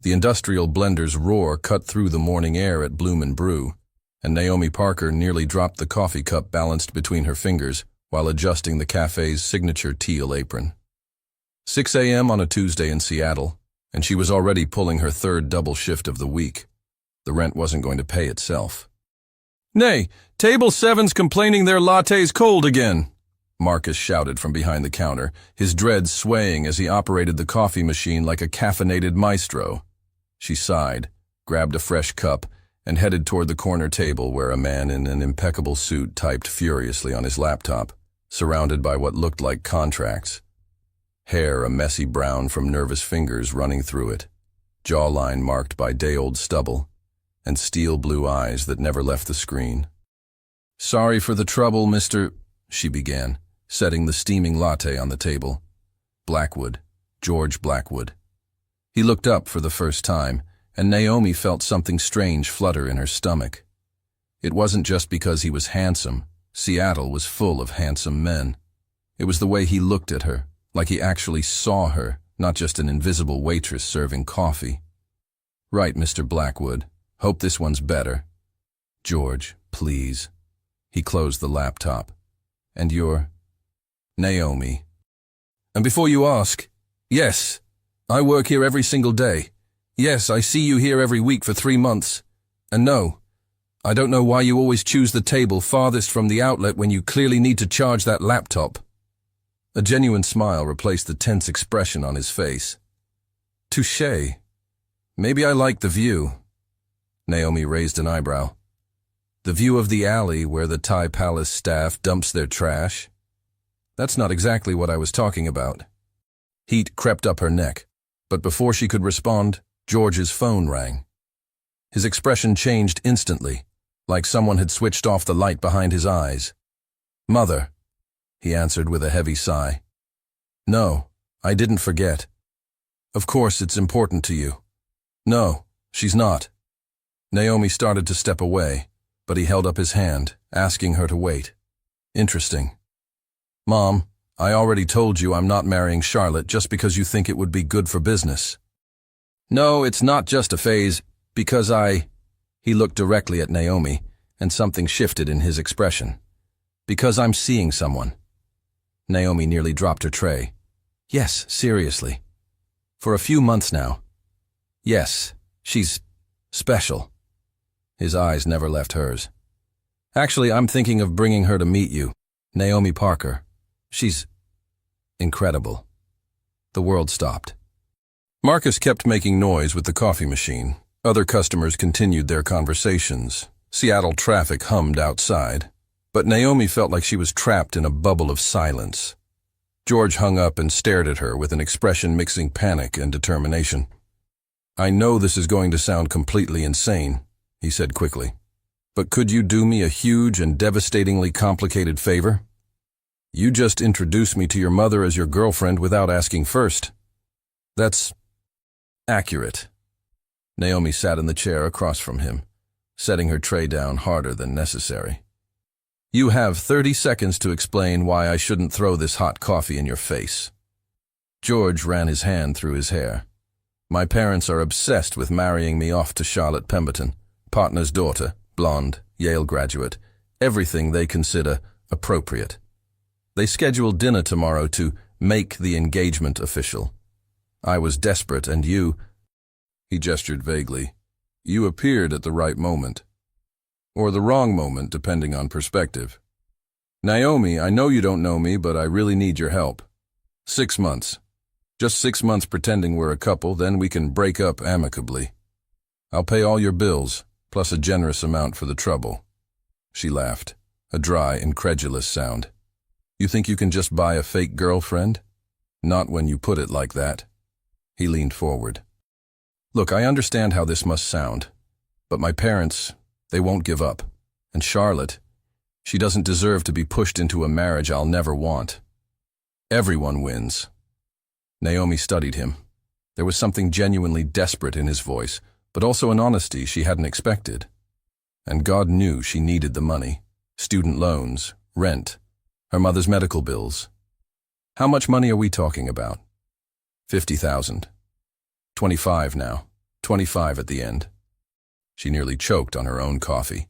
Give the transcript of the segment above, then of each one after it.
The industrial blender's roar cut through the morning air at Bloom & Brew, and Naomi Parker nearly dropped the coffee cup balanced between her fingers while adjusting the cafe's signature teal apron. 6 a.m. on a Tuesday in Seattle, and she was already pulling her third double shift of the week. The rent wasn't going to pay itself. "Nay, table 7's complaining their latte's cold again," Marcus shouted from behind the counter, his dreads swaying as he operated the coffee machine like a caffeinated maestro. She sighed, grabbed a fresh cup, and headed toward the corner table where a man in an impeccable suit typed furiously on his laptop, surrounded by what looked like contracts. Hair a messy brown from nervous fingers running through it, jawline marked by day-old stubble, and steel blue eyes that never left the screen. "Sorry for the trouble, Mr. she began, setting the steaming latte on the table. Blackwood, George Blackwood. He looked up for the first time, and Naomi felt something strange flutter in her stomach. It wasn't just because he was handsome. Seattle was full of handsome men. It was the way he looked at her, like he actually saw her, not just an invisible waitress serving coffee. "Right, Mr. Blackwood. Hope this one's better." "George, please." He closed the laptop. "And you're?" "Naomi." "And before you ask, yes, I work here every single day. Yes, I see you here every week for 3 months. And no, I don't know why you always choose the table farthest from the outlet when you clearly need to charge that laptop." A genuine smile replaced the tense expression on his face. "Touché. Maybe I like the view." Naomi raised an eyebrow. "The view of the alley where the Thai Palace staff dumps their trash? That's not exactly what I was talking about." Heat crept up her neck, but before she could respond, George's phone rang. His expression changed instantly, like someone had switched off the light behind his eyes. "Mother," he answered with a heavy sigh. "No, I didn't forget. Of course it's important to you." "No, she's not." Naomi started to step away, but he held up his hand, asking her to wait. "Interesting. Mom, I already told you I'm not marrying Charlotte just because you think it would be good for business." "No, it's not just a phase, because He looked directly at Naomi, and something shifted in his expression. "Because I'm seeing someone." Naomi nearly dropped her tray. "Yes, seriously. For a few months now. Yes, she's special." His eyes never left hers. "Actually, I'm thinking of bringing her to meet you. Naomi Parker. She's incredible." The world stopped. Marcus kept making noise with the coffee machine. Other customers continued their conversations. Seattle traffic hummed outside. But Naomi felt like she was trapped in a bubble of silence. George hung up and stared at her with an expression mixing panic and determination. "I know this is going to sound completely insane," he said quickly. "But could you do me a huge and devastatingly complicated favor? You just introduced me to your mother as your girlfriend without asking first." "That's accurate." Naomi sat in the chair across from him, setting her tray down harder than necessary. "You have 30 seconds to explain why I shouldn't throw this hot coffee in your face." George ran his hand through his hair. "My parents are obsessed with marrying me off to Charlotte Pemberton, partner's daughter, blonde, Yale graduate, everything they consider appropriate. They scheduled dinner tomorrow to make the engagement official. I was desperate, and you—" he gestured vaguely. "You appeared at the right moment. Or the wrong moment, depending on perspective. Naomi, I know you don't know me, but I really need your help. 6 months. Just 6 months pretending we're a couple, then we can break up amicably. I'll pay all your bills, plus a generous amount for the trouble." She laughed, a dry, incredulous sound. "You think you can just buy a fake girlfriend? Not when you put it like that." He leaned forward. "Look, I understand how this must sound, but my parents, they won't give up. And Charlotte, she doesn't deserve to be pushed into a marriage I'll never want. Everyone wins." Naomi studied him. There was something genuinely desperate in his voice, but also an honesty she hadn't expected. And God knew she needed the money. Student loans, rent, her mother's medical bills. "How much money are we talking about?" 50,000. 25 now. 25 at the end. She nearly choked on her own coffee.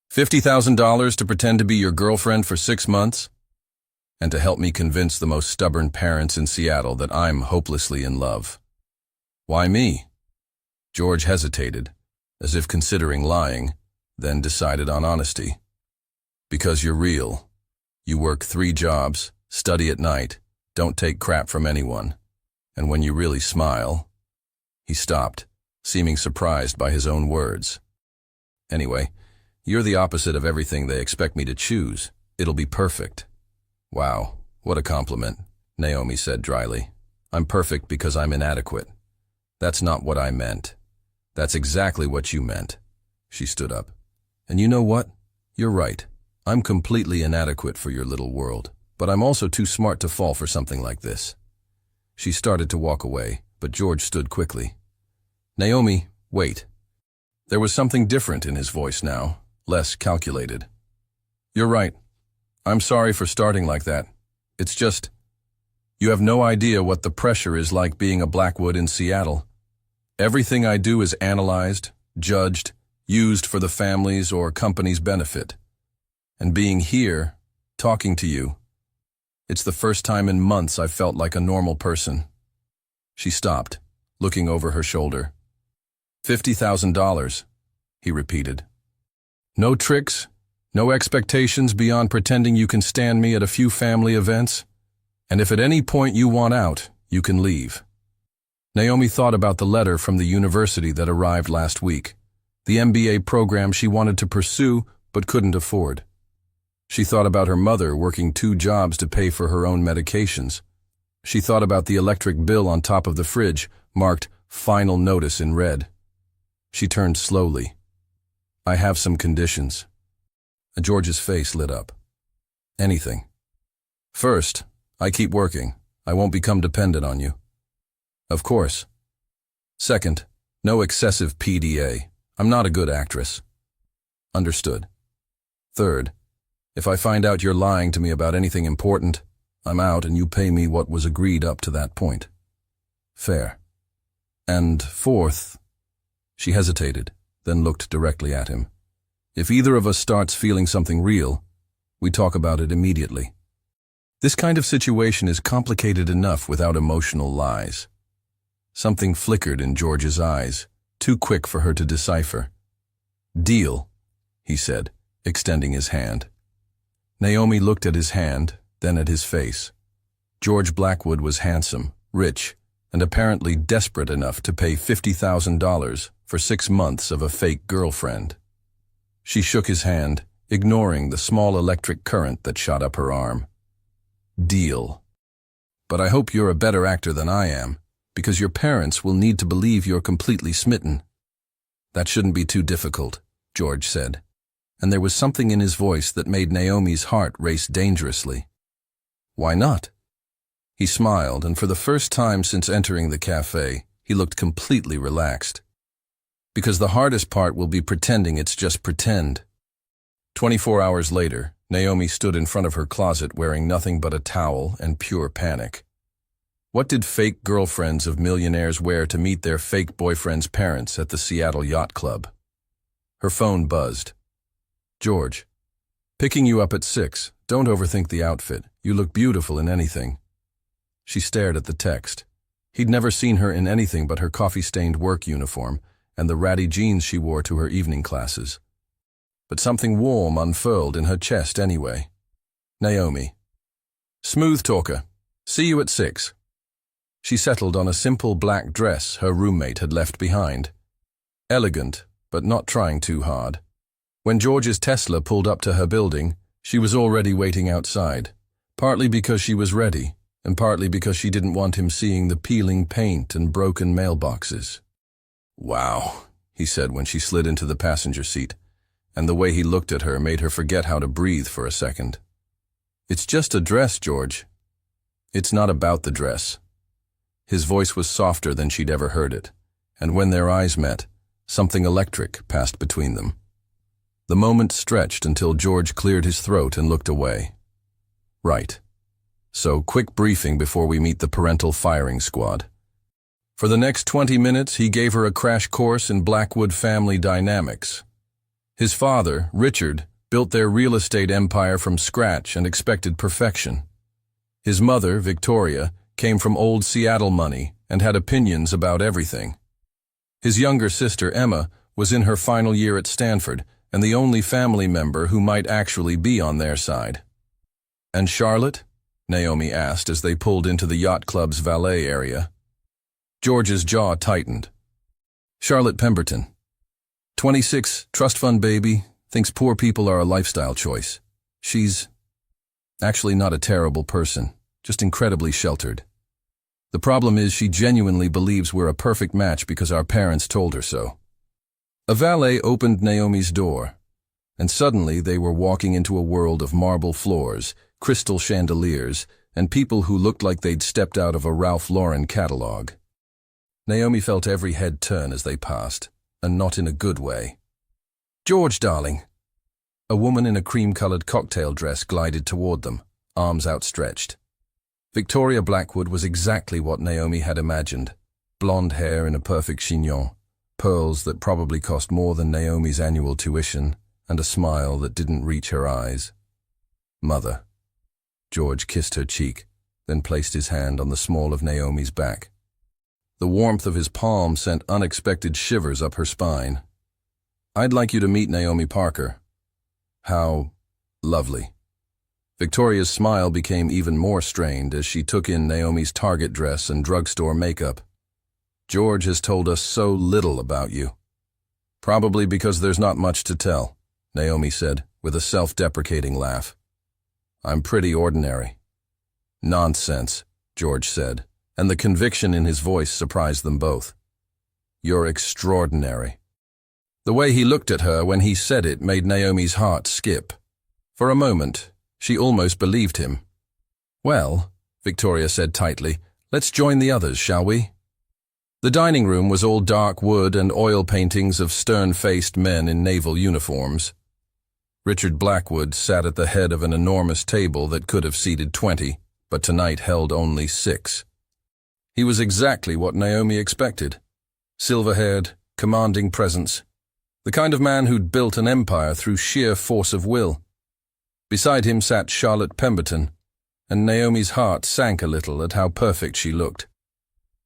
$50,000 to pretend to be your girlfriend for 6 months? And to help me convince the most stubborn parents in Seattle that I'm hopelessly in love. Why me? George hesitated, as if considering lying, then decided on honesty. Because you're real. You work 3 jobs, study at night, don't take crap from anyone. And when you really smile... He stopped, seeming surprised by his own words. Anyway, you're the opposite of everything they expect me to choose. It'll be perfect. Wow, what a compliment, Naomi said dryly. I'm perfect because I'm inadequate. That's not what I meant. That's exactly what you meant. She stood up. And you know what? You're right. I'm completely inadequate for your little world, but I'm also too smart to fall for something like this. She started to walk away, but George stood quickly. Naomi, wait. There was something different in his voice now, less calculated. You're right. I'm sorry for starting like that. It's just, you have no idea what the pressure is like being a Blackwood in Seattle. Everything I do is analyzed, judged, used for the family's or company's benefit. And being here, talking to you, it's the first time in months I've felt like a normal person. She stopped, looking over her shoulder. $50,000, he repeated. No tricks, no expectations beyond pretending you can stand me at a few family events, and if at any point you want out, you can leave. Naomi thought about the letter from the university that arrived last week, the MBA program she wanted to pursue but couldn't afford. She thought about her mother working 2 jobs to pay for her own medications. She thought about the electric bill on top of the fridge, marked "Final Notice" in red. She turned slowly. I have some conditions. George's face lit up. Anything. First, I keep working. I won't become dependent on you. Of course. Second, no excessive PDA. I'm not a good actress. Understood. Third, if I find out you're lying to me about anything important, I'm out and you pay me what was agreed up to that point. Fair. And fourth, she hesitated, then looked directly at him. If either of us starts feeling something real, we talk about it immediately. This kind of situation is complicated enough without emotional lies. Something flickered in George's eyes, too quick for her to decipher. Deal, he said, extending his hand. Naomi looked at his hand, then at his face. George Blackwood was handsome, rich, and apparently desperate enough to pay $50,000 for 6 months of a fake girlfriend. She shook his hand, ignoring the small electric current that shot up her arm. Deal. But I hope you're a better actor than I am, because your parents will need to believe you're completely smitten. That shouldn't be too difficult, George said, and there was something in his voice that made Naomi's heart race dangerously. Why not? He smiled, and for the first time since entering the cafe, he looked completely relaxed. Because the hardest part will be pretending it's just pretend. 24 hours later, Naomi stood in front of her closet wearing nothing but a towel and pure panic. What did fake girlfriends of millionaires wear to meet their fake boyfriend's parents at the Seattle Yacht Club? Her phone buzzed. George, picking you up at 6. Don't overthink the outfit. You look beautiful in anything. She stared at the text. He'd never seen her in anything but her coffee-stained work uniform and the ratty jeans she wore to her evening classes. But something warm unfurled in her chest anyway. Naomi. Smooth talker. See you at 6. She settled on a simple black dress her roommate had left behind. Elegant, but not trying too hard. When George's Tesla pulled up to her building, she was already waiting outside, partly because she was ready, and partly because she didn't want him seeing the peeling paint and broken mailboxes. Wow, he said when she slid into the passenger seat, and the way he looked at her made her forget how to breathe for a second. It's just a dress, George. It's not about the dress. His voice was softer than she'd ever heard it, and when their eyes met, something electric passed between them. The moment stretched until George cleared his throat and looked away. Right. So, quick briefing before we meet the parental firing squad. For the next 20 minutes, he gave her a crash course in Blackwood family dynamics. His father, Richard, built their real estate empire from scratch and expected perfection. His mother, Victoria, came from old Seattle money and had opinions about everything. His younger sister, Emma, was in her final year at Stanford and the only family member who might actually be on their side. "And Charlotte?" Naomi asked as they pulled into the yacht club's valet area. George's jaw tightened. "Charlotte Pemberton. 26, trust fund baby, thinks poor people are a lifestyle choice. She's actually not a terrible person, just incredibly sheltered. The problem is she genuinely believes we're a perfect match because our parents told her so." A valet opened Naomi's door, and suddenly they were walking into a world of marble floors, crystal chandeliers, and people who looked like they'd stepped out of a Ralph Lauren catalog. Naomi felt every head turn as they passed, and not in a good way. "George, darling." A woman in a cream-colored cocktail dress glided toward them, arms outstretched. Victoria Blackwood was exactly what Naomi had imagined. Blonde hair in a perfect chignon, pearls that probably cost more than Naomi's annual tuition, and a smile that didn't reach her eyes. "Mother." George kissed her cheek, then placed his hand on the small of Naomi's back. The warmth of his palm sent unexpected shivers up her spine. "I'd like you to meet Naomi Parker." "How lovely." Victoria's smile became even more strained as she took in Naomi's Target dress and drugstore makeup. "George has told us so little about you." "Probably because there's not much to tell," Naomi said, with a self-deprecating laugh. "I'm pretty ordinary." "Nonsense," George said, and the conviction in his voice surprised them both. "You're extraordinary." The way he looked at her when he said it made Naomi's heart skip. For a moment, she almost believed him. "Well," Victoria said tightly, "let's join the others, shall we?" The dining room was all dark wood and oil paintings of stern-faced men in naval uniforms. Richard Blackwood sat at the head of an enormous table that could have seated 20, but tonight held only 6. He was exactly what Naomi expected. Silver-haired, commanding presence. The kind of man who'd built an empire through sheer force of will. Beside him sat Charlotte Pemberton, and Naomi's heart sank a little at how perfect she looked.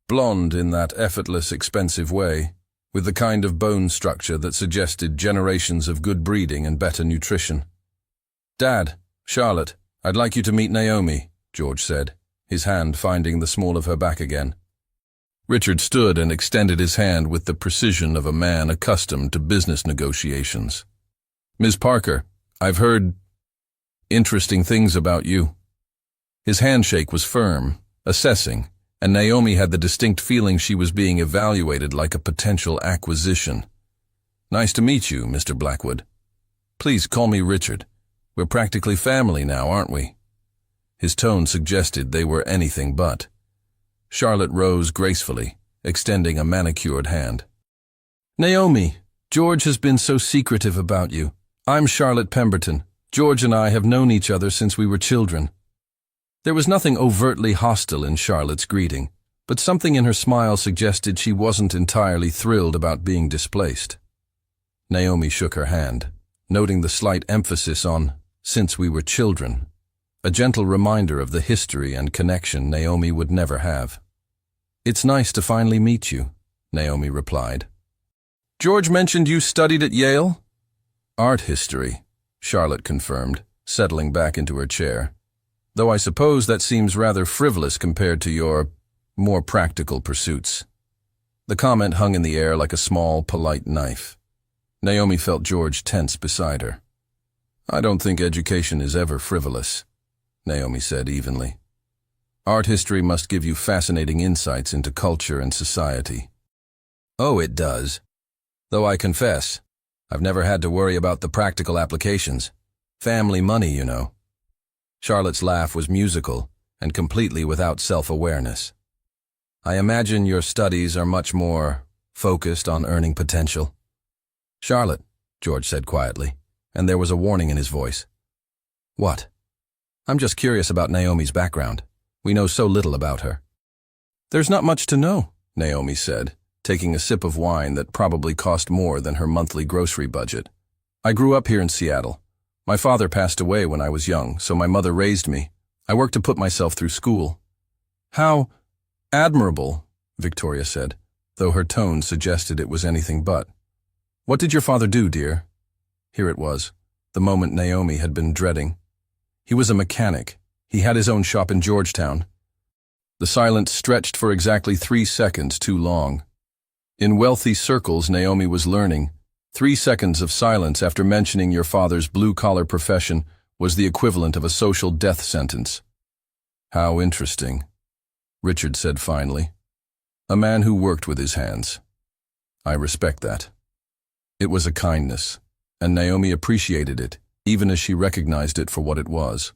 Blonde in that effortless, expensive way, with the kind of bone structure that suggested generations of good breeding and better nutrition. "Dad, Charlotte, I'd like you to meet Naomi," George said, his hand finding the small of her back again. Richard stood and extended his hand with the precision of a man accustomed to business negotiations. "Ms. Parker, I've heard interesting things about you." His handshake was firm, assessing, and Naomi had the distinct feeling she was being evaluated like a potential acquisition. "Nice to meet you, Mr. Blackwood. Please call me Richard. We're practically family now, aren't we?" His tone suggested they were anything but. Charlotte rose gracefully, extending a manicured hand. "Naomi, George has been so secretive about you. I'm Charlotte Pemberton. George and I have known each other since we were children." There was nothing overtly hostile in Charlotte's greeting, but something in her smile suggested she wasn't entirely thrilled about being displaced. Naomi shook her hand, noting the slight emphasis on "since we were children," a gentle reminder of the history and connection Naomi would never have. "It's nice to finally meet you," Naomi replied. "George mentioned you studied at Yale?" "Art history," Charlotte confirmed, settling back into her chair. "Though I suppose that seems rather frivolous compared to your more practical pursuits." The comment hung in the air like a small, polite knife. Naomi felt George tense beside her. "I don't think education is ever frivolous," Naomi said evenly. "Art history must give you fascinating insights into culture and society." "Oh, it does. Though I confess, I've never had to worry about the practical applications. Family money, you know." Charlotte's laugh was musical and completely without self-awareness. "I imagine your studies are much more focused on earning potential." "Charlotte," George said quietly, and there was a warning in his voice. "What?" "I'm just curious about Naomi's background. We know so little about her." "There's not much to know," Naomi said, taking a sip of wine that probably cost more than her monthly grocery budget. I grew up here in Seattle. My father passed away when I was young, so my mother raised me. I worked to put myself through school. How admirable, Victoria said, though her tone suggested it was anything but. What did your father do, dear? Here it was, the moment Naomi had been dreading. He was a mechanic. He had his own shop in Georgetown. The silence stretched for exactly 3 seconds too long. In wealthy circles, Naomi was learning, 3 seconds of silence after mentioning your father's blue-collar profession was the equivalent of a social death sentence. How interesting, Richard said finally. A man who worked with his hands. I respect that. It was a kindness, and Naomi appreciated it, even as she recognized it for what it was.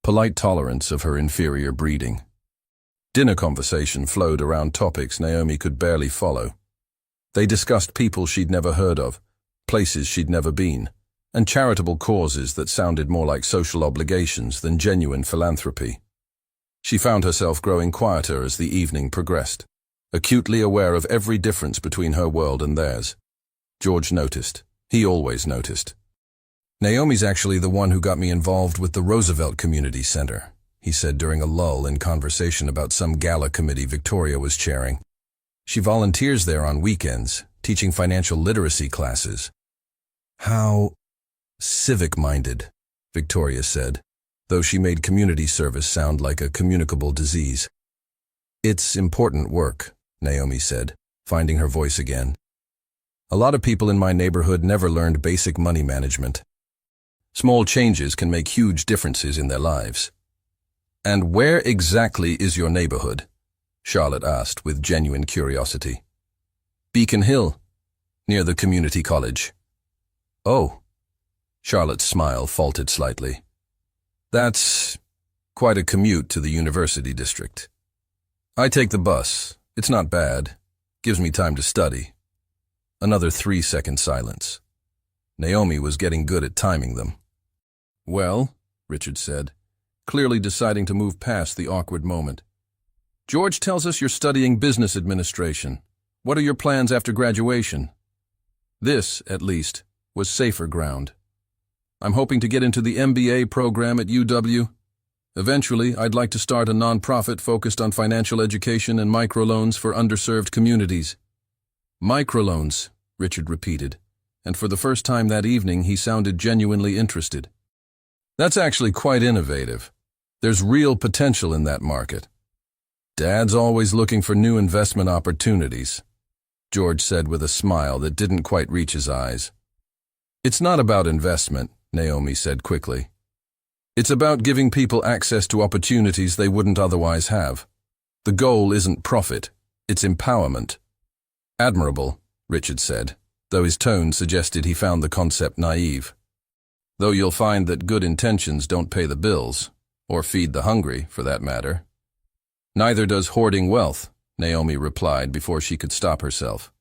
Polite tolerance of her inferior breeding. Dinner conversation flowed around topics Naomi could barely follow. They discussed people she'd never heard of, places she'd never been, and charitable causes that sounded more like social obligations than genuine philanthropy. She found herself growing quieter as the evening progressed, acutely aware of every difference between her world and theirs. George noticed. He always noticed. Naomi's actually the one who got me involved with the Roosevelt Community Center, he said during a lull in conversation about some gala committee Victoria was chairing. She volunteers there on weekends, teaching financial literacy classes. How civic-minded, Victoria said, though she made community service sound like a communicable disease. It's important work, Naomi said, finding her voice again. A lot of people in my neighborhood never learned basic money management. Small changes can make huge differences in their lives. And where exactly is your neighborhood? Charlotte asked with genuine curiosity. Beacon Hill, near the community college. Oh. Charlotte's smile faltered slightly. That's quite a commute to the university district. I take the bus. It's not bad. Gives me time to study. Another 3-second silence. Naomi was getting good at timing them. Well, Richard said, clearly deciding to move past the awkward moment. George tells us you're studying business administration. What are your plans after graduation? This, at least, was safer ground. I'm hoping to get into the MBA program at UW. Eventually, I'd like to start a nonprofit focused on financial education and microloans for underserved communities. Microloans, Richard repeated, and for the first time that evening he sounded genuinely interested. That's actually quite innovative. There's real potential in that market. Dad's always looking for new investment opportunities, George said with a smile that didn't quite reach his eyes. It's not about investment, Naomi said quickly. It's about giving people access to opportunities they wouldn't otherwise have. The goal isn't profit, it's empowerment. Admirable, Richard said, though his tone suggested he found the concept naive. Though you'll find that good intentions don't pay the bills, or feed the hungry, for that matter. Neither does hoarding wealth, Naomi replied before she could stop herself.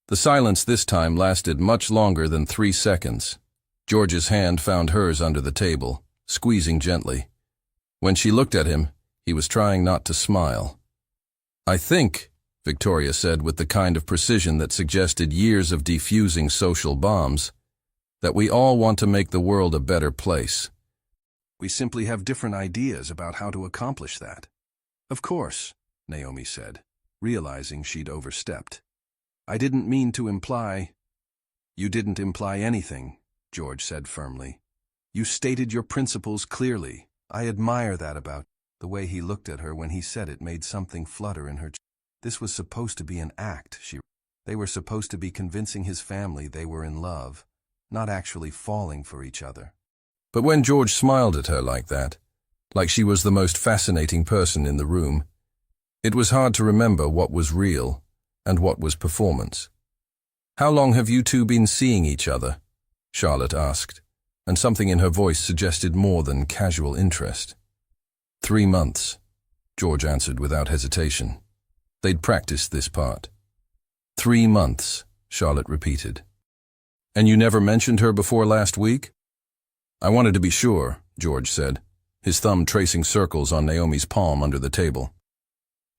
The silence this time lasted much longer than 3 seconds. George's hand found hers under the table, squeezing gently. When she looked at him, he was trying not to smile. I think, Victoria said with the kind of precision that suggested years of defusing social bombs, that we all want to make the world a better place. We simply have different ideas about how to accomplish that. Of course, Naomi said, realizing she'd overstepped. I didn't mean to imply. You didn't imply anything, George said firmly. You stated your principles clearly. I admire that about the way he looked at her when he said it made something flutter in her chest. This was supposed to be an act, They were supposed to be convincing his family they were in love, not actually falling for each other. But when George smiled at her like that, like she was the most fascinating person in the room, it was hard to remember what was real and what was performance. How long have you two been seeing each other? Charlotte asked, and something in her voice suggested more than casual interest. 3 months, George answered without hesitation. They'd practiced this part. 3 months, Charlotte repeated. And you never mentioned her before last week? I wanted to be sure, George said, his thumb tracing circles on Naomi's palm under the table.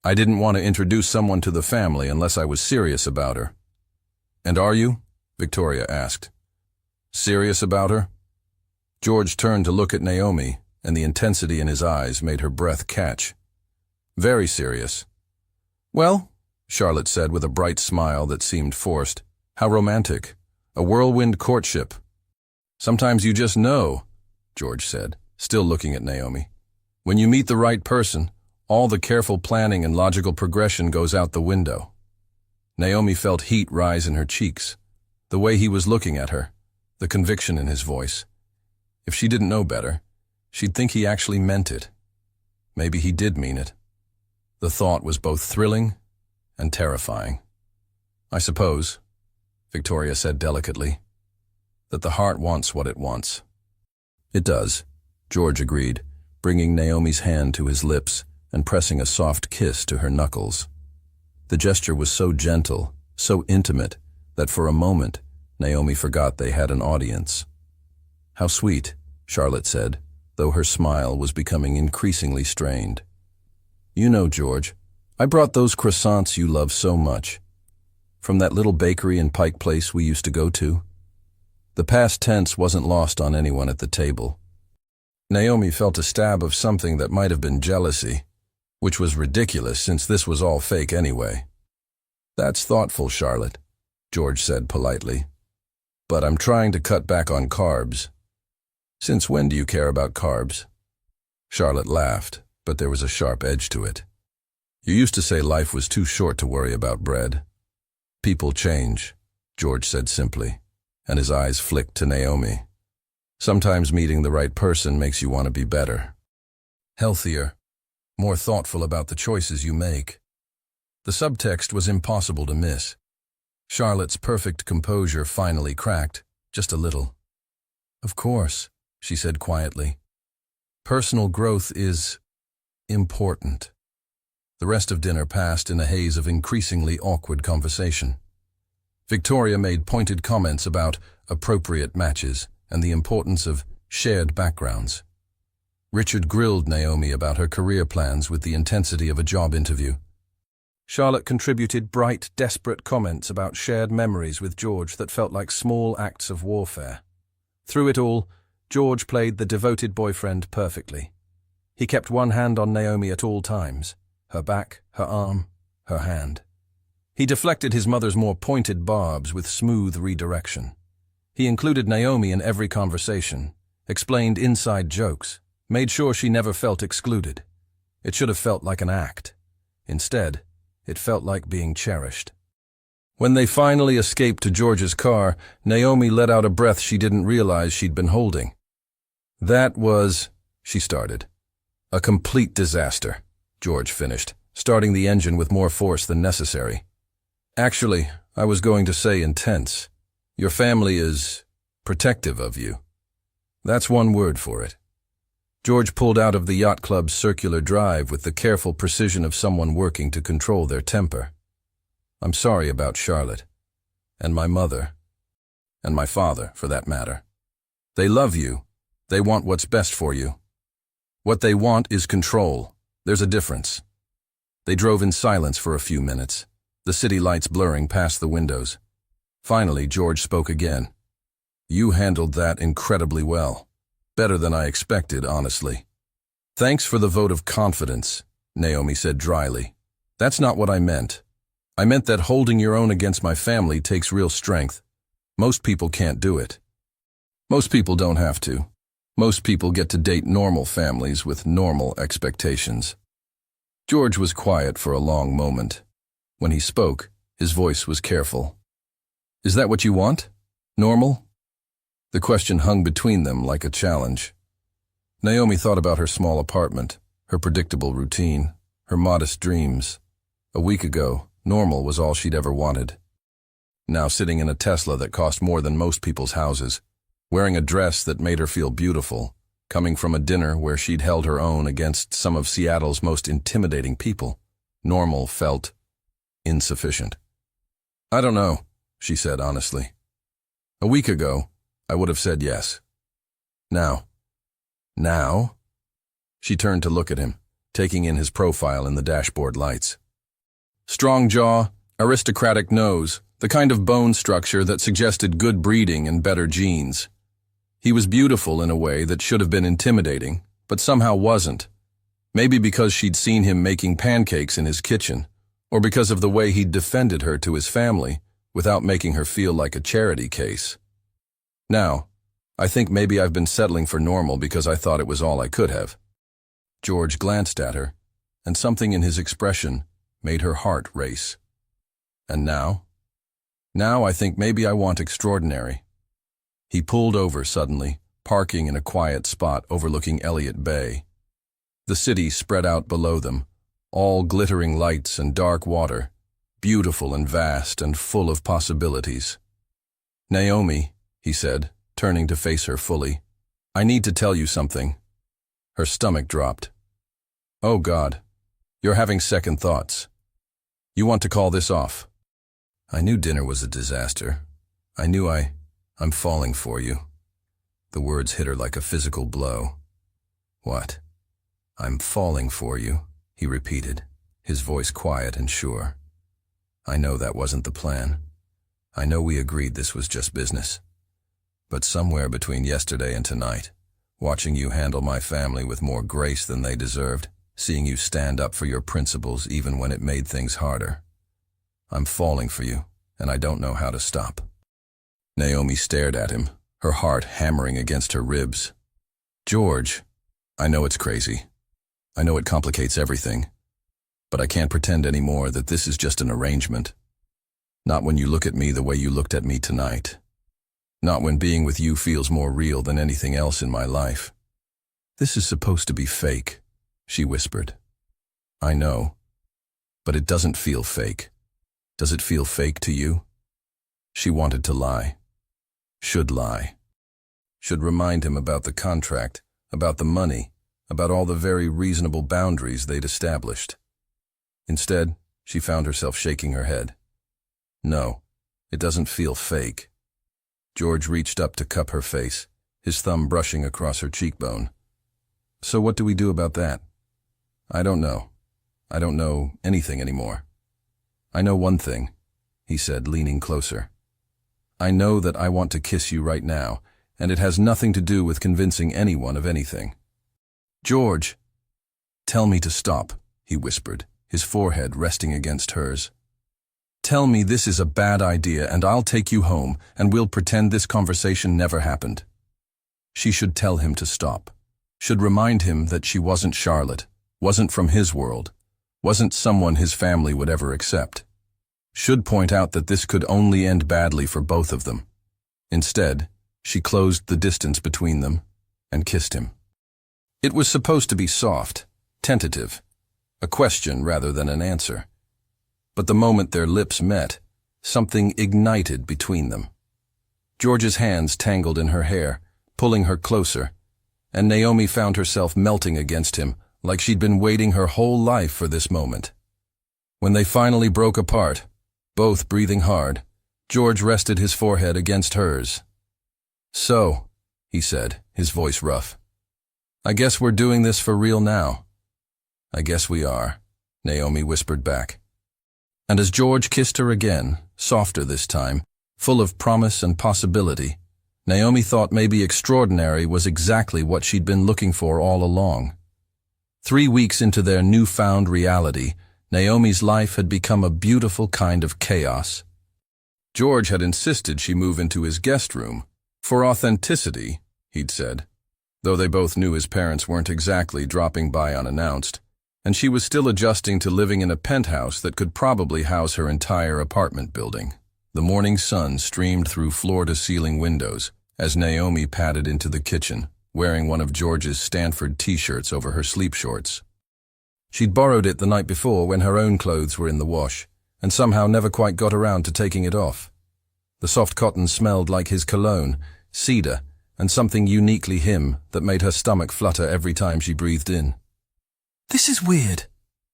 I didn't want to introduce someone to the family unless I was serious about her. And are you? Victoria asked. Serious about her? George turned to look at Naomi, and the intensity in his eyes made her breath catch. Very serious. Well, Charlotte said with a bright smile that seemed forced. How romantic. A whirlwind courtship. Sometimes you just know, George said, still looking at Naomi. When you meet the right person, all the careful planning and logical progression goes out the window. Naomi felt heat rise in her cheeks, the way he was looking at her, the conviction in his voice. If she didn't know better, she'd think he actually meant it. Maybe he did mean it. The thought was both thrilling and terrifying. I suppose, Victoria said delicately, that the heart wants what it wants. It does, George agreed, bringing Naomi's hand to his lips and pressing a soft kiss to her knuckles. The gesture was so gentle, so intimate, that for a moment, Naomi forgot they had an audience. How sweet, Charlotte said, though her smile was becoming increasingly strained. You know, George, I brought those croissants you love so much. From that little bakery in Pike Place we used to go to. The past tense wasn't lost on anyone at the table. Naomi felt a stab of something that might have been jealousy, which was ridiculous since this was all fake anyway. That's thoughtful, Charlotte, George said politely. But I'm trying to cut back on carbs. Since when do you care about carbs? Charlotte laughed, but there was a sharp edge to it. You used to say life was too short to worry about bread. People change, George said simply, and his eyes flicked to Naomi. Sometimes meeting the right person makes you want to be better. Healthier, more thoughtful about the choices you make. The subtext was impossible to miss. Charlotte's perfect composure finally cracked, just a little. Of course, she said quietly. Personal growth is important. The rest of dinner passed in a haze of increasingly awkward conversation. Victoria made pointed comments about appropriate matches and the importance of shared backgrounds. Richard grilled Naomi about her career plans with the intensity of a job interview. Charlotte contributed bright, desperate comments about shared memories with George that felt like small acts of warfare. Through it all, George played the devoted boyfriend perfectly. He kept one hand on Naomi at all times, her back, her arm, her hand. He deflected his mother's more pointed barbs with smooth redirection. He included Naomi in every conversation, explained inside jokes, made sure she never felt excluded. It should have felt like an act. Instead, it felt like being cherished. When they finally escaped to George's car, Naomi let out a breath she didn't realize she'd been holding. That was, she started. A complete disaster, George finished, starting the engine with more force than necessary. Actually, I was going to say intense. Your family is protective of you. That's one word for it. George pulled out of the yacht club's circular drive with the careful precision of someone working to control their temper. I'm sorry about Charlotte, and my mother, and my father, for that matter. They love you. They want what's best for you. What they want is control. There's a difference. They drove in silence for a few minutes, the city lights blurring past the windows. Finally, George spoke again. You handled that incredibly well. Better than I expected, honestly. Thanks for the vote of confidence, Naomi said dryly. That's not what I meant. I meant that holding your own against my family takes real strength. Most people can't do it. Most people don't have to. Most people get to date normal families with normal expectations. George was quiet for a long moment. When he spoke, his voice was careful. Is that what you want? Normal? The question hung between them like a challenge. Naomi thought about her small apartment, her predictable routine, her modest dreams. A week ago, normal was all she'd ever wanted. Now sitting in a Tesla that cost more than most people's houses, wearing a dress that made her feel beautiful, coming from a dinner where she'd held her own against some of Seattle's most intimidating people, normal felt insufficient. I don't know, she said honestly. A week ago, I would have said yes. Now? She turned to look at him, taking in his profile in the dashboard lights. Strong jaw, aristocratic nose, the kind of bone structure that suggested good breeding and better genes. He was beautiful in a way that should have been intimidating, but somehow wasn't. Maybe because she'd seen him making pancakes in his kitchen, or because of the way he'd defended her to his family without making her feel like a charity case. Now, I think maybe I've been settling for normal because I thought it was all I could have. George glanced at her, and something in his expression made her heart race. And now? Now I think maybe I want extraordinary. He pulled over suddenly, parking in a quiet spot overlooking Elliott Bay. The city spread out below them, all glittering lights and dark water, beautiful and vast and full of possibilities. "Naomi," he said, turning to face her fully, "I need to tell you something." Her stomach dropped. "Oh God, you're having second thoughts. You want to call this off?" "I knew dinner was a disaster. I knew I'm falling for you." The words hit her like a physical blow. "What? I'm falling for you," he repeated, his voice quiet and sure. "I know that wasn't the plan. I know we agreed this was just business. But somewhere between yesterday and tonight, watching you handle my family with more grace than they deserved, seeing you stand up for your principles even when it made things harder, I'm falling for you, and I don't know how to stop." Naomi stared at him, her heart hammering against her ribs. "George, I know it's crazy. I know it complicates everything. But I can't pretend anymore that this is just an arrangement. Not when you look at me the way you looked at me tonight. Not when being with you feels more real than anything else in my life. This is supposed to be fake," she whispered. "I know. But it doesn't feel fake. Does it feel fake to you?" She wanted to lie. Should lie. Should remind him about the contract, about the money, about all the very reasonable boundaries they'd established. Instead, she found herself shaking her head. "No, it doesn't feel fake." George reached up to cup her face, his thumb brushing across her cheekbone. "So what do we do about that?" "I don't know. I don't know anything anymore. I know one thing," he said, leaning closer. "I know that I want to kiss you right now, and it has nothing to do with convincing anyone of anything." "George!" "Tell me to stop," he whispered, his forehead resting against hers. "Tell me this is a bad idea and I'll take you home and we'll pretend this conversation never happened." She should tell him to stop. Should remind him that she wasn't Charlotte, wasn't from his world, wasn't someone his family would ever accept. Should point out that this could only end badly for both of them. Instead, she closed the distance between them and kissed him. It was supposed to be soft, tentative, a question rather than an answer. But the moment their lips met, something ignited between them. George's hands tangled in her hair, pulling her closer, and Naomi found herself melting against him like she'd been waiting her whole life for this moment. When they finally broke apart, both breathing hard, George rested his forehead against hers. "So," he said, his voice rough, "I guess we're doing this for real now." "I guess we are," Naomi whispered back. And as George kissed her again, softer this time, full of promise and possibility, Naomi thought maybe extraordinary was exactly what she'd been looking for all along. 3 weeks into their newfound reality, Naomi's life had become a beautiful kind of chaos. George had insisted she move into his guest room. For authenticity, he'd said, though they both knew his parents weren't exactly dropping by unannounced, and she was still adjusting to living in a penthouse that could probably house her entire apartment building. The morning sun streamed through floor-to-ceiling windows as Naomi padded into the kitchen, wearing one of George's Stanford t-shirts over her sleep shorts. She'd borrowed it the night before when her own clothes were in the wash, and somehow never quite got around to taking it off. The soft cotton smelled like his cologne, cedar, and something uniquely him that made her stomach flutter every time she breathed in. "This is weird,"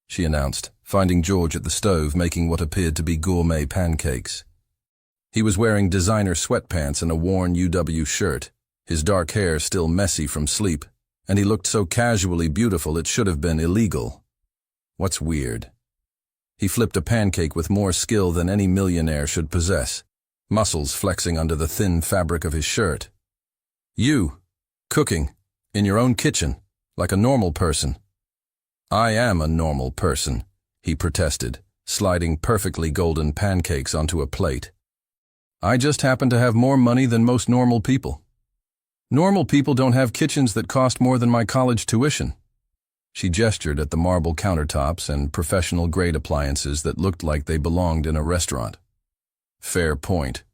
she announced, finding George at the stove making what appeared to be gourmet pancakes. He was wearing designer sweatpants and a worn UW shirt, his dark hair still messy from sleep, and he looked so casually beautiful it should have been illegal. What's weird? He flipped a pancake with more skill than any millionaire should possess, muscles flexing under the thin fabric of his shirt. You, cooking, in your own kitchen, like a normal person. I am a normal person, he protested, sliding perfectly golden pancakes onto a plate. I just happen to have more money than most normal people. Normal people don't have kitchens that cost more than my college tuition. She gestured at the marble countertops and professional-grade appliances that looked like they belonged in a restaurant. Fair point.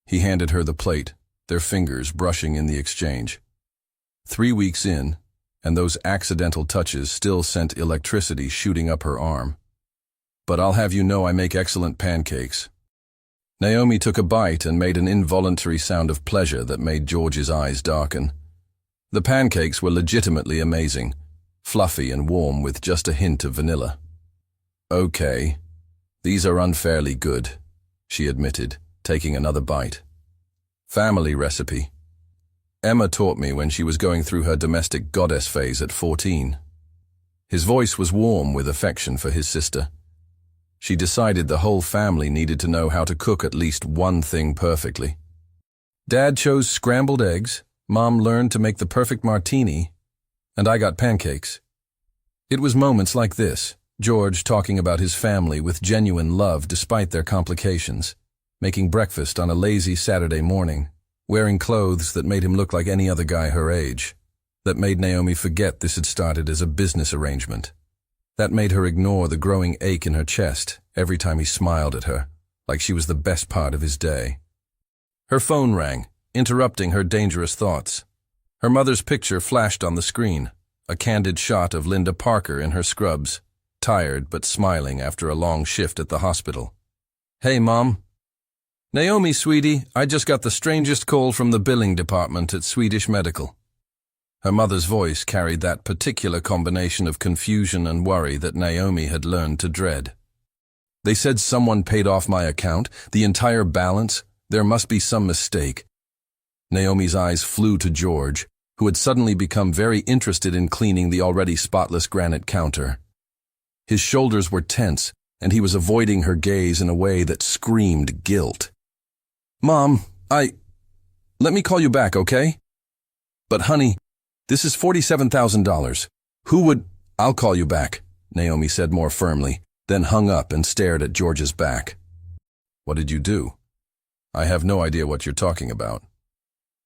He handed her the plate, their fingers brushing in the exchange. 3 weeks in, and those accidental touches still sent electricity shooting up her arm. But I'll have you know I make excellent pancakes. Naomi took a bite and made an involuntary sound of pleasure that made George's eyes darken. The pancakes were legitimately amazing, fluffy and warm with just a hint of vanilla. Okay, these are unfairly good, she admitted, taking another bite. Family recipe. Emma taught me when she was going through her domestic goddess phase at 14. His voice was warm with affection for his sister. She decided the whole family needed to know how to cook at least one thing perfectly. Dad chose scrambled eggs, Mom learned to make the perfect martini, and I got pancakes. It was moments like this, George talking about his family with genuine love despite their complications, making breakfast on a lazy Saturday morning, wearing clothes that made him look like any other guy her age, that made Naomi forget this had started as a business arrangement. That made her ignore the growing ache in her chest every time he smiled at her, like she was the best part of his day. Her phone rang, interrupting her dangerous thoughts. Her mother's picture flashed on the screen, a candid shot of Linda Parker in her scrubs, tired but smiling after a long shift at the hospital. Hey, Mom. Naomi, sweetie, I just got the strangest call from the billing department at Swedish Medical. Her mother's voice carried that particular combination of confusion and worry that Naomi had learned to dread. They said someone paid off my account, the entire balance. There must be some mistake. Naomi's eyes flew to George, who had suddenly become very interested in cleaning the already spotless granite counter. His shoulders were tense, and he was avoiding her gaze in a way that screamed guilt. Mom, let me call you back, okay? But honey, this is $47,000. Who would— I'll call you back, Naomi said more firmly, then hung up and stared at George's back. What did you do? I have no idea what you're talking about.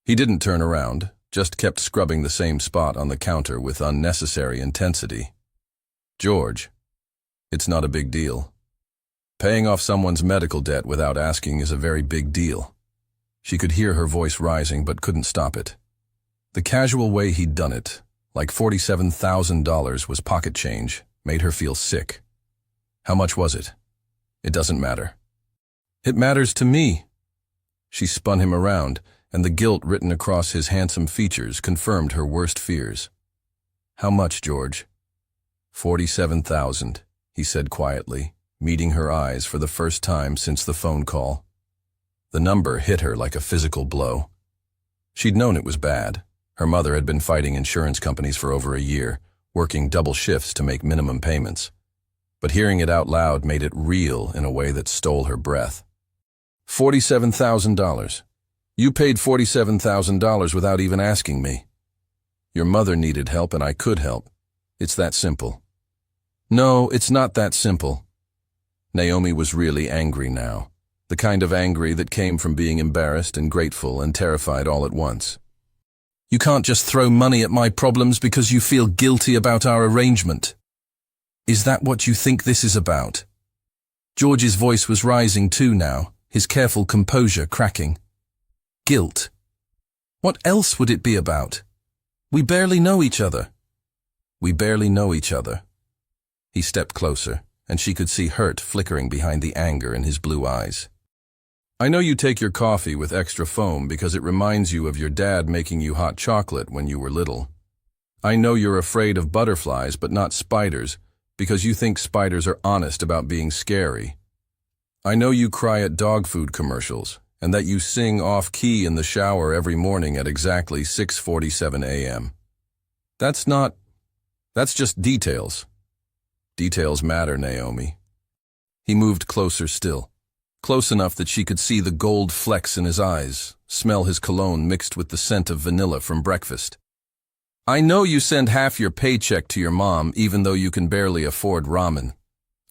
He didn't turn around, just kept scrubbing the same spot on the counter with unnecessary intensity. George, it's not a big deal. Paying off someone's medical debt without asking is a very big deal. She could hear her voice rising but couldn't stop it. The casual way he'd done it, like $47,000 was pocket change, made her feel sick. How much was it? It doesn't matter. It matters to me. She spun him around, and the guilt written across his handsome features confirmed her worst fears. How much, George? $47,000, he said quietly, meeting her eyes for the first time since the phone call. The number hit her like a physical blow. She'd known it was bad. Her mother had been fighting insurance companies for over a year, working double shifts to make minimum payments. But hearing it out loud made it real in a way that stole her breath. $47,000. You paid $47,000 without even asking me. Your mother needed help and I could help. It's that simple. No, it's not that simple. Naomi was really angry now, the kind of angry that came from being embarrassed and grateful and terrified all at once. You can't just throw money at my problems because you feel guilty about our arrangement. Is that what you think this is about? George's voice was rising too now, his careful composure cracking. Guilt. What else would it be about? We barely know each other. We barely know each other. He stepped closer, and she could see hurt flickering behind the anger in his blue eyes. I know you take your coffee with extra foam because it reminds you of your dad making you hot chocolate when you were little. I know you're afraid of butterflies but not spiders because you think spiders are honest about being scary. I know you cry at dog food commercials and that you sing off-key in the shower every morning at exactly 6:47 a.m. That's not, that's just details. Details matter, Naomi. He moved closer still, close enough that she could see the gold flecks in his eyes, smell his cologne mixed with the scent of vanilla from breakfast. I know you send half your paycheck to your mom even though you can barely afford ramen.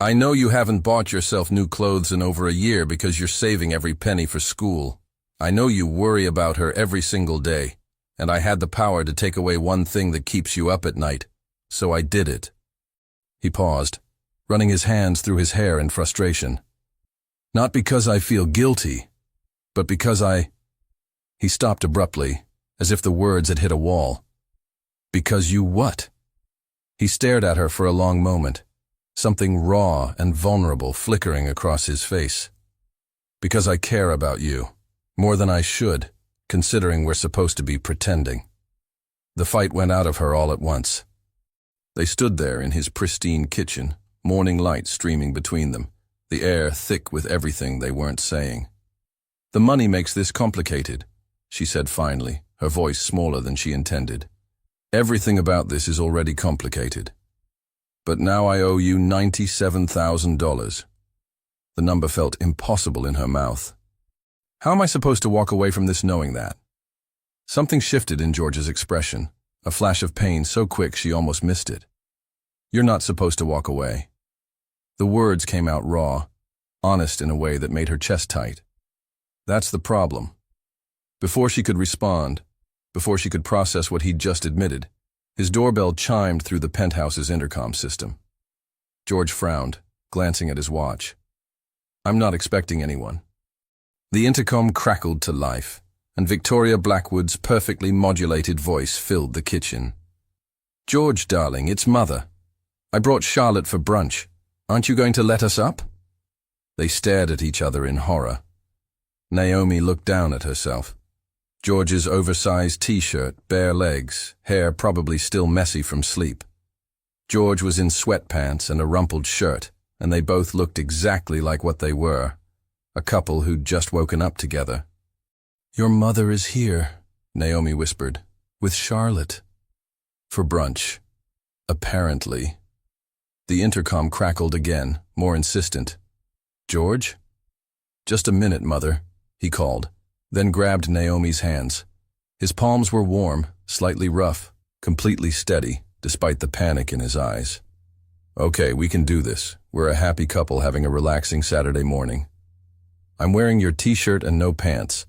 I know you haven't bought yourself new clothes in over a year because you're saving every penny for school. I know you worry about her every single day, and I had the power to take away one thing that keeps you up at night, so I did it. He paused, running his hands through his hair in frustration. Not because I feel guilty, but because He stopped abruptly, as if the words had hit a wall. Because you what? He stared at her for a long moment, something raw and vulnerable flickering across his face. Because I care about you, more than I should, considering we're supposed to be pretending. The fight went out of her all at once. They stood there in his pristine kitchen, morning light streaming between them, the air thick with everything they weren't saying. The money makes this complicated, she said finally, her voice smaller than she intended. Everything about this is already complicated. But now I owe you $97,000. The number felt impossible in her mouth. How am I supposed to walk away from this knowing that? Something shifted in George's expression, a flash of pain so quick she almost missed it. You're not supposed to walk away. The words came out raw, honest in a way that made her chest tight. That's the problem. Before she could respond, before she could process what he'd just admitted, his doorbell chimed through the penthouse's intercom system. George frowned, glancing at his watch. I'm not expecting anyone. The intercom crackled to life, and Victoria Blackwood's perfectly modulated voice filled the kitchen. George, darling, it's Mother. I brought Charlotte for brunch. Aren't you going to let us up? They stared at each other in horror. Naomi looked down at herself. George's oversized t-shirt, bare legs, hair probably still messy from sleep. George was in sweatpants and a rumpled shirt, and they both looked exactly like what they were, a couple who'd just woken up together. Your mother is here, Naomi whispered, with Charlotte. For brunch. Apparently. The intercom crackled again, more insistent. George? Just a minute, Mother, he called, then grabbed Naomi's hands. His palms were warm, slightly rough, completely steady, despite the panic in his eyes. Okay, we can do this. We're a happy couple having a relaxing Saturday morning. I'm wearing your t-shirt and no pants,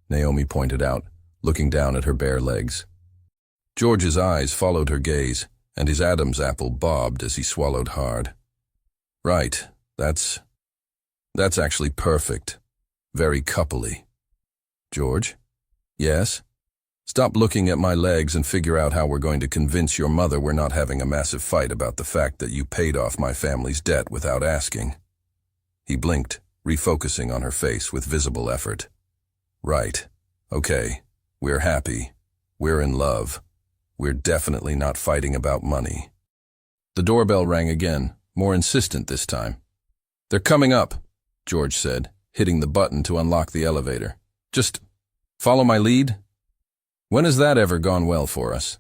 Naomi pointed out, looking down at her bare legs. George's eyes followed her gaze, and his Adam's apple bobbed as he swallowed hard. Right, that's actually perfect. Very coupley. George? Yes? Stop looking at my legs and figure out how we're going to convince your mother we're not having a massive fight about the fact that you paid off my family's debt without asking. He blinked, refocusing on her face with visible effort. Right. Okay. We're happy. We're in love. We're definitely not fighting about money. The doorbell rang again, more insistent this time. They're coming up, George said, hitting the button to unlock the elevator. Just follow my lead? When has that ever gone well for us?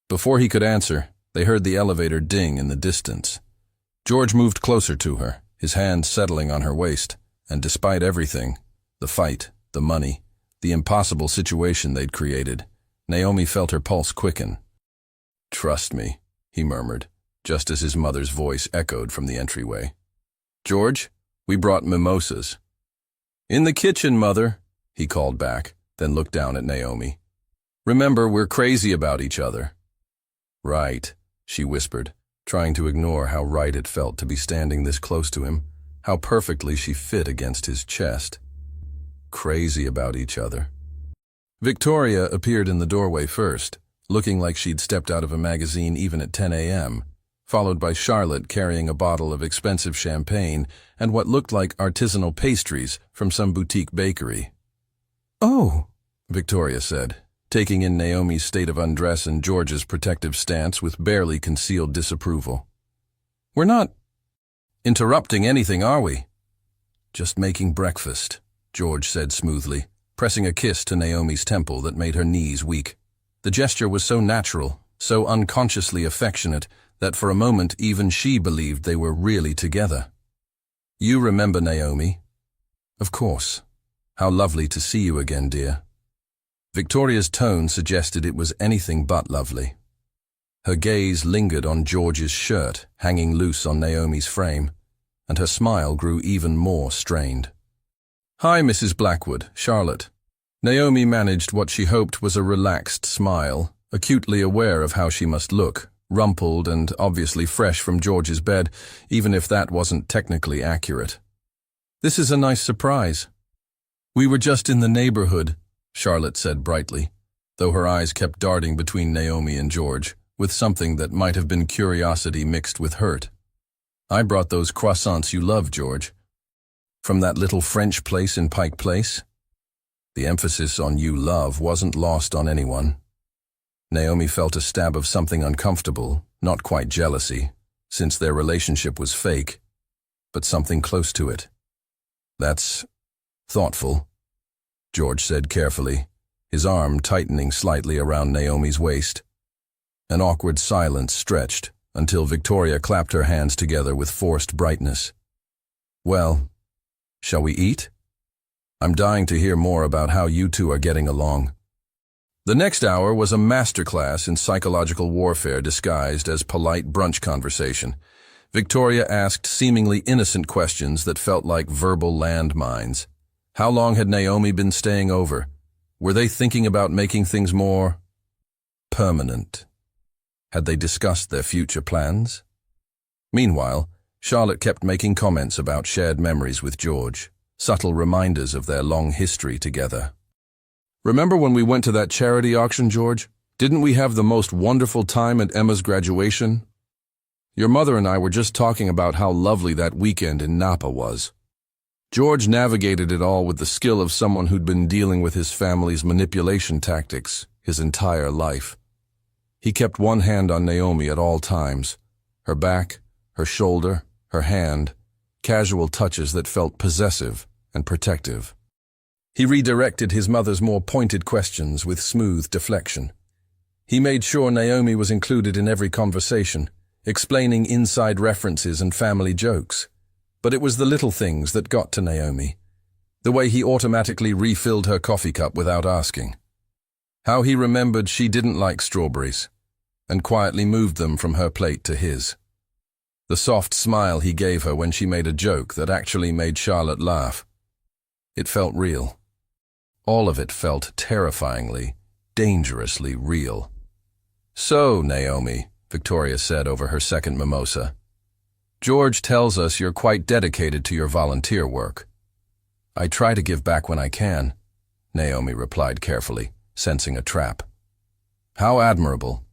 Before he could answer, they heard the elevator ding in the distance. George moved closer to her, his hand settling on her waist, and despite everything, the fight, the money, the impossible situation they'd created, Naomi felt her pulse quicken. Trust me, he murmured, just as his mother's voice echoed from the entryway. George, we brought mimosas. In the kitchen, Mother, he called back, then looked down at Naomi. Remember, we're crazy about each other. Right, she whispered, trying to ignore how right it felt to be standing this close to him, how perfectly she fit against his chest. Crazy about each other. Victoria appeared in the doorway first, looking like she'd stepped out of a magazine even at 10 a.m., followed by Charlotte carrying a bottle of expensive champagne and what looked like artisanal pastries from some boutique bakery. Oh, Victoria said, taking in Naomi's state of undress and George's protective stance with barely concealed disapproval. We're not interrupting anything, are we? Just making breakfast, George said smoothly, pressing a kiss to Naomi's temple that made her knees weak. The gesture was so natural, so unconsciously affectionate that for a moment even she believed they were really together. "You remember Naomi?" "Of course. How lovely to see you again, dear." Victoria's tone suggested it was anything but lovely. Her gaze lingered on George's shirt hanging loose on Naomi's frame, and her smile grew even more strained. "Hi, Mrs. Blackwood, Charlotte." Naomi managed what she hoped was a relaxed smile, acutely aware of how she must look, rumpled and obviously fresh from George's bed, even if that wasn't technically accurate. "This is a nice surprise." "We were just in the neighborhood," Charlotte said brightly, though her eyes kept darting between Naomi and George, with something that might have been curiosity mixed with hurt. "I brought those croissants you love, George. From that little French place in Pike Place?" The emphasis on "you love" wasn't lost on anyone. Naomi felt a stab of something uncomfortable, not quite jealousy, since their relationship was fake, but something close to it. "That's thoughtful," George said carefully, his arm tightening slightly around Naomi's waist. An awkward silence stretched until Victoria clapped her hands together with forced brightness. "Well, shall we eat? I'm dying to hear more about how you two are getting along." The next hour was a masterclass in psychological warfare disguised as polite brunch conversation. Victoria asked seemingly innocent questions that felt like verbal landmines. How long had Naomi been staying over? Were they thinking about making things more permanent? Had they discussed their future plans? Meanwhile, Charlotte kept making comments about shared memories with George, subtle reminders of their long history together. "Remember when we went to that charity auction, George? Didn't we have the most wonderful time at Emma's graduation? Your mother and I were just talking about how lovely that weekend in Napa was." George navigated it all with the skill of someone who'd been dealing with his family's manipulation tactics his entire life. He kept one hand on Naomi at all times, her back, her shoulder, her hand, casual touches that felt possessive and protective. He redirected his mother's more pointed questions with smooth deflection. He made sure Naomi was included in every conversation, explaining inside references and family jokes. But it was the little things that got to Naomi. The way he automatically refilled her coffee cup without asking. How he remembered she didn't like strawberries, and quietly moved them from her plate to his. The soft smile he gave her when she made a joke that actually made Charlotte laugh. It felt real. All of it felt terrifyingly, dangerously real. "So, Naomi," Victoria said over her second mimosa, "George tells us you're quite dedicated to your volunteer work." "I try to give back when I can," Naomi replied carefully, sensing a trap. "How admirable.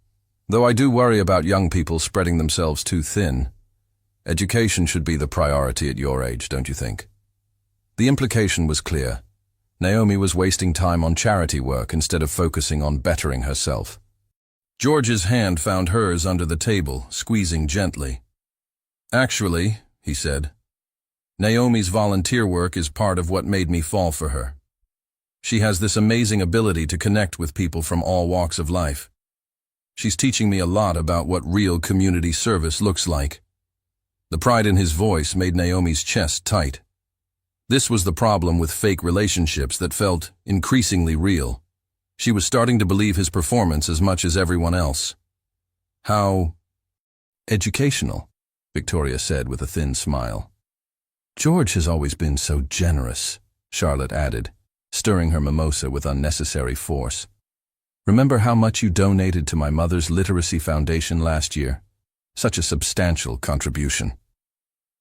Though I do worry about young people spreading themselves too thin. Education should be the priority at your age, don't you think?" The implication was clear. Naomi was wasting time on charity work instead of focusing on bettering herself. George's hand found hers under the table, squeezing gently. "Actually," he said, "Naomi's volunteer work is part of what made me fall for her. She has this amazing ability to connect with people from all walks of life. She's teaching me a lot about what real community service looks like." The pride in his voice made Naomi's chest tight. This was the problem with fake relationships that felt increasingly real. She was starting to believe his performance as much as everyone else. "How educational," Victoria said with a thin smile. "George has always been so generous," Charlotte added, stirring her mimosa with unnecessary force. "Remember how much you donated to my mother's literacy foundation last year? Such a substantial contribution."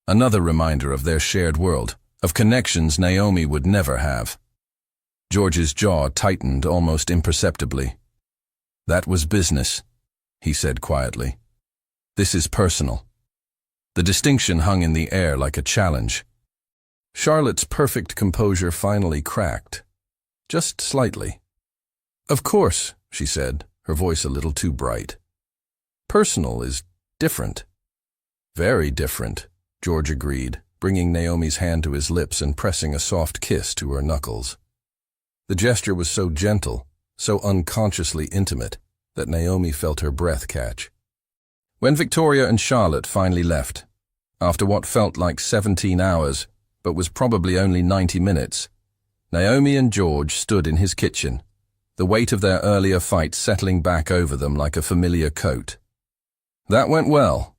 Another reminder of their shared world, of connections Naomi would never have. George's jaw tightened almost imperceptibly. "That was business," he said quietly. "This is personal." The distinction hung in the air like a challenge. Charlotte's perfect composure finally cracked. Just slightly. "Of course," she said, her voice a little too bright. "Personal is different." "Very different," George agreed, bringing Naomi's hand to his lips and pressing a soft kiss to her knuckles. The gesture was so gentle, so unconsciously intimate, that Naomi felt her breath catch. When Victoria and Charlotte finally left, after what felt like 17 hours, but was probably only 90 minutes, Naomi and George stood in his kitchen, the weight of their earlier fight settling back over them like a familiar coat. "That went well,"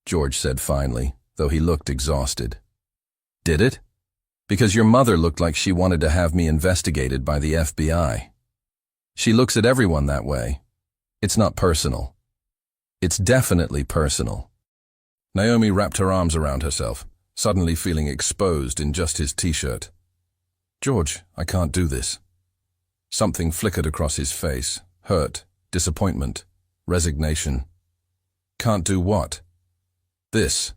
George said finally, though he looked exhausted. "Did it? Because your mother looked like she wanted to have me investigated by the FBI. She looks at everyone that way. It's not personal. It's definitely personal." Naomi wrapped her arms around herself, suddenly feeling exposed in just his t-shirt. "George, I can't do this." Something flickered across his face. Hurt, disappointment, resignation. "Can't do what?" "This.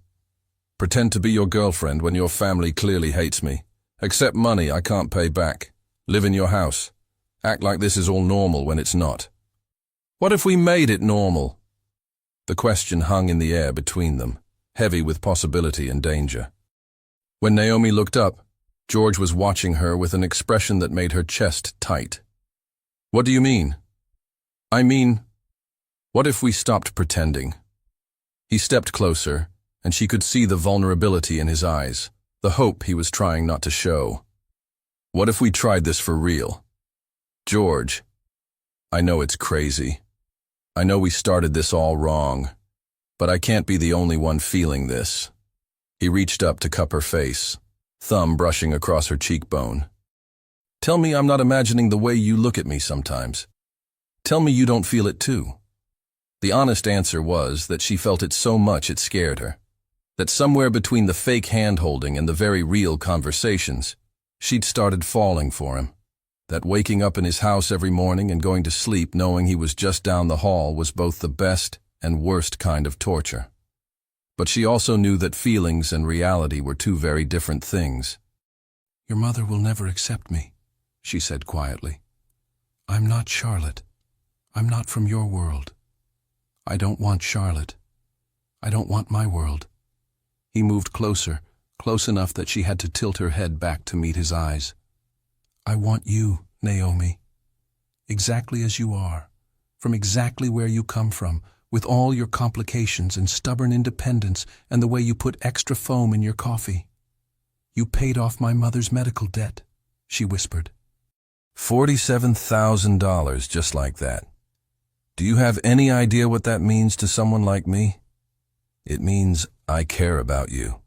Pretend to be your girlfriend when your family clearly hates me. Accept money I can't pay back. Live in your house. Act like this is all normal when it's not. What if we made it normal?" The question hung in the air between them, heavy with possibility and danger. When Naomi looked up, George was watching her with an expression that made her chest tight. "What do you mean?" "I mean, what if we stopped pretending?" He stepped closer, and she could see the vulnerability in his eyes, the hope he was trying not to show. "What if we tried this for real?" "George, I know it's crazy. I know we started this all wrong, but I can't be the only one feeling this." He reached up to cup her face, thumb brushing across her cheekbone. "Tell me I'm not imagining the way you look at me sometimes. Tell me you don't feel it too." The honest answer was that she felt it so much it scared her, that somewhere between the fake hand-holding and the very real conversations, she'd started falling for him, that waking up in his house every morning and going to sleep knowing he was just down the hall was both the best and worst kind of torture. But she also knew that feelings and reality were two very different things. "Your mother will never accept me," she said quietly. "I'm not Charlotte. I'm not from your world. I don't want Charlotte. I don't want my world." He moved closer, close enough that she had to tilt her head back to meet his eyes. "I want you, Naomi. Exactly as you are, from exactly where you come from, with all your complications and stubborn independence and the way you put extra foam in your coffee. You paid off my mother's medical debt," she whispered. $47,000 just like that. Do you have any idea what that means to someone like me? It means I care about you.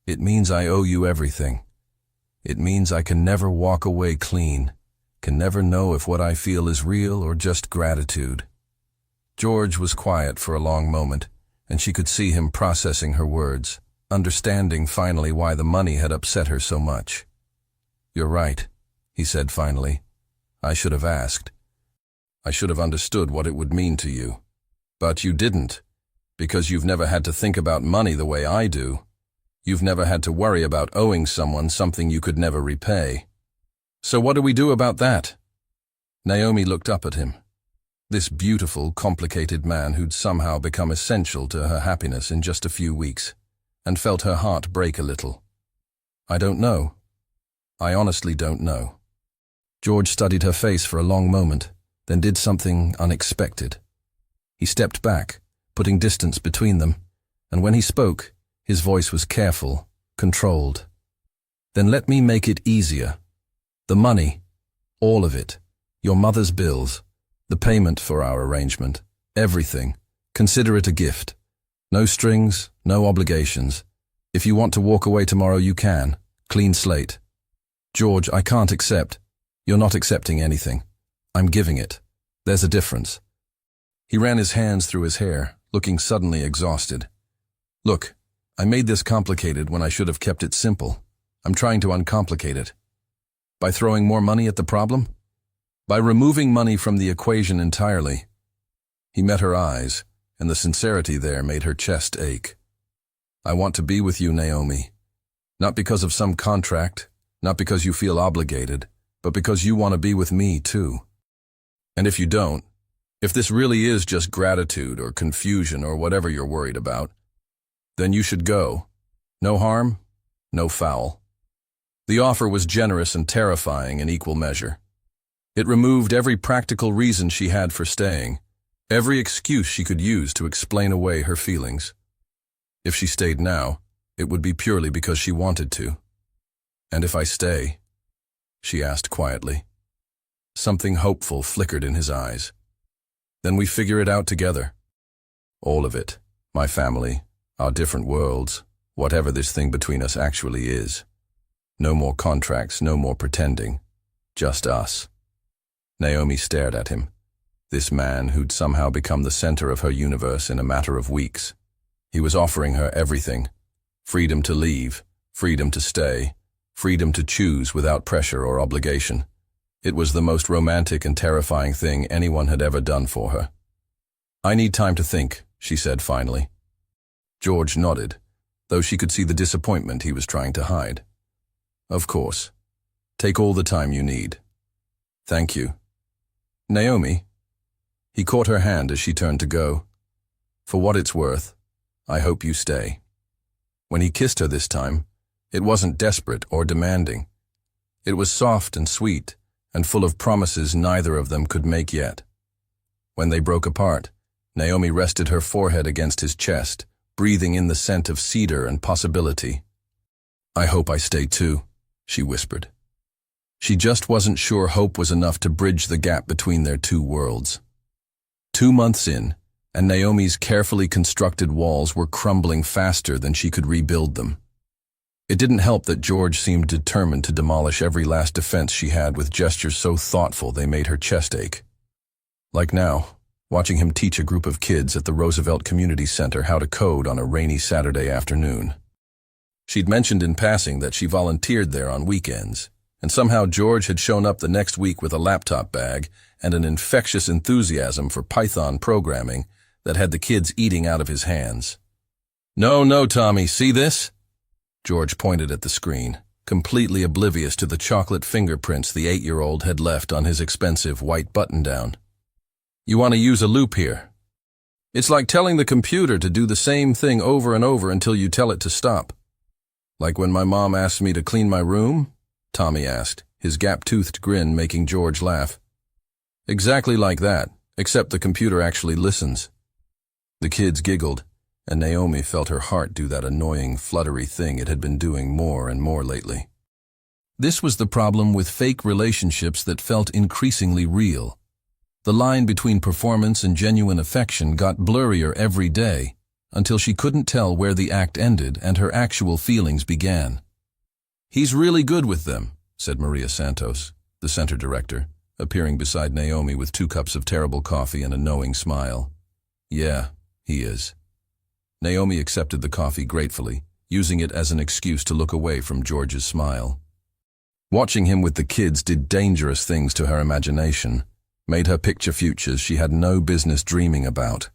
It means I owe you everything. It means I can never walk away clean, can never know if what I feel is real or just gratitude. George was quiet for a long moment, and she could see him processing her words, understanding finally why the money had upset her so much. "You're right," he said finally. "I should have asked. I should have understood what it would mean to you. But you didn't, because you've never had to think about money the way I do. You've never had to worry about owing someone something you could never repay. So what do we do about that?" Naomi looked up at him, this beautiful, complicated man who'd somehow become essential to her happiness in just a few weeks, and felt her heart break a little. "I don't know. I honestly don't know." George studied her face for a long moment, then did something unexpected. He stepped back, putting distance between them, and when he spoke, his voice was careful, controlled. "Then let me make it easier. The money, all of it, your mother's bills, the payment for our arrangement, everything, consider it a gift. No strings, no obligations. If you want to walk away tomorrow, you can. Clean slate." "George, I can't accept." "You're not accepting anything. I'm giving it. There's a difference." He ran his hands through his hair, looking suddenly exhausted. "Look, I made this complicated when I should have kept it simple. I'm trying to uncomplicate it. By throwing more money at the problem? By removing money from the equation entirely." He met her eyes, and the sincerity there made her chest ache. "I want to be with you, Naomi. Not because of some contract, not because you feel obligated, but because you want to be with me too. And if you don't, if this really is just gratitude or confusion or whatever you're worried about, then you should go. No harm, no foul." The offer was generous and terrifying in equal measure. It removed every practical reason she had for staying, Every excuse she could use to explain away her feelings. If she stayed now, it would be purely because she wanted to. "And if I stay?" she asked quietly. Something hopeful flickered in his eyes. "Then we figure it out together. All of it. My family, our different worlds, whatever this thing between us actually is. No more contracts, no more pretending. Just us." Naomi stared at him. This man who'd somehow become the center of her universe in a matter of weeks. He was offering her everything. Freedom to leave, freedom to stay, freedom to choose without pressure or obligation. It was the most romantic and terrifying thing anyone had ever done for her. "I need time to think," she said finally. George nodded, though she could see the disappointment he was trying to hide. "Of course. Take all the time you need." "Thank you." "Naomi." He caught her hand as she turned to go. "For what it's worth, I hope you stay." When he kissed her this time, it wasn't desperate or demanding. It was soft and sweet, and full of promises neither of them could make yet. When they broke apart, Naomi rested her forehead against his chest, breathing in the scent of cedar and possibility. "I hope I stay too," she whispered. She just wasn't sure hope was enough to bridge the gap between their two worlds. 2 months in, and Naomi's carefully constructed walls were crumbling faster than she could rebuild them. It didn't help that George seemed determined to demolish every last defense she had with gestures so thoughtful they made her chest ache. Like now, watching him teach a group of kids at the Roosevelt Community Center how to code on a rainy Saturday afternoon. She'd mentioned in passing that she volunteered there on weekends, and somehow George had shown up the next week with a laptop bag and an infectious enthusiasm for Python programming that had the kids eating out of his hands. No, Tommy, see this?" George pointed at the screen, completely oblivious to the chocolate fingerprints the 8-year-old had left on his expensive white button-down. "You want to use a loop here. It's like telling the computer to do the same thing over and over until you tell it to stop." "Like when my mom asked me to clean my room?" Tommy asked, his gap-toothed grin making George laugh. "Exactly like that, except the computer actually listens." The kids giggled, and Naomi felt her heart do that annoying, fluttery thing it had been doing more and more lately. This was the problem with fake relationships that felt increasingly real. The line between performance and genuine affection got blurrier every day, until she couldn't tell where the act ended and her actual feelings began. "He's really good with them," said Maria Santos, the center director, appearing beside Naomi with 2 cups of terrible coffee and a knowing smile. "Yeah, he is." Naomi accepted the coffee gratefully, using it as an excuse to look away from George's smile. Watching him with the kids did dangerous things to her imagination, made her picture futures she had no business dreaming about.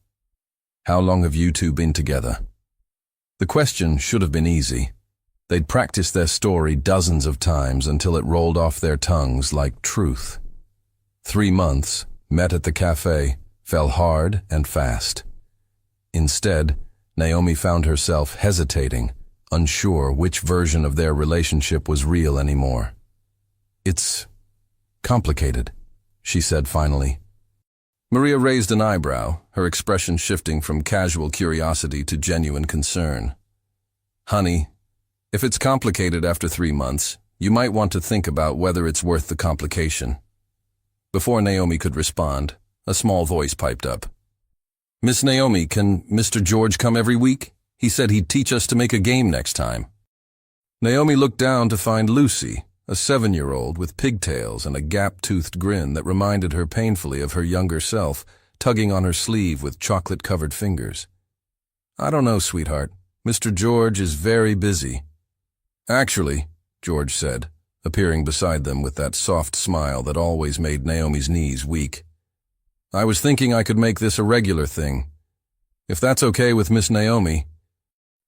"How long have you two been together?" The question should have been easy. They'd practiced their story dozens of times until it rolled off their tongues like truth. 3 months, met at the cafe, fell hard and fast. Instead, Naomi found herself hesitating, unsure which version of their relationship was real anymore. "It's complicated," she said finally. Maria raised an eyebrow, her expression shifting from casual curiosity to genuine concern. "Honey, if it's complicated after 3 months, you might want to think about whether it's worth the complication." Before Naomi could respond, a small voice piped up. "Miss Naomi, can Mr. George come every week? He said he'd teach us to make a game next time." Naomi looked down to find Lucy, a 7-year-old with pigtails and a gap-toothed grin that reminded her painfully of her younger self, tugging on her sleeve with chocolate-covered fingers. "I don't know, sweetheart. Mr. George is very busy." "Actually," George said, appearing beside them with that soft smile that always made Naomi's knees weak, "I was thinking I could make this a regular thing. If that's okay with Miss Naomi."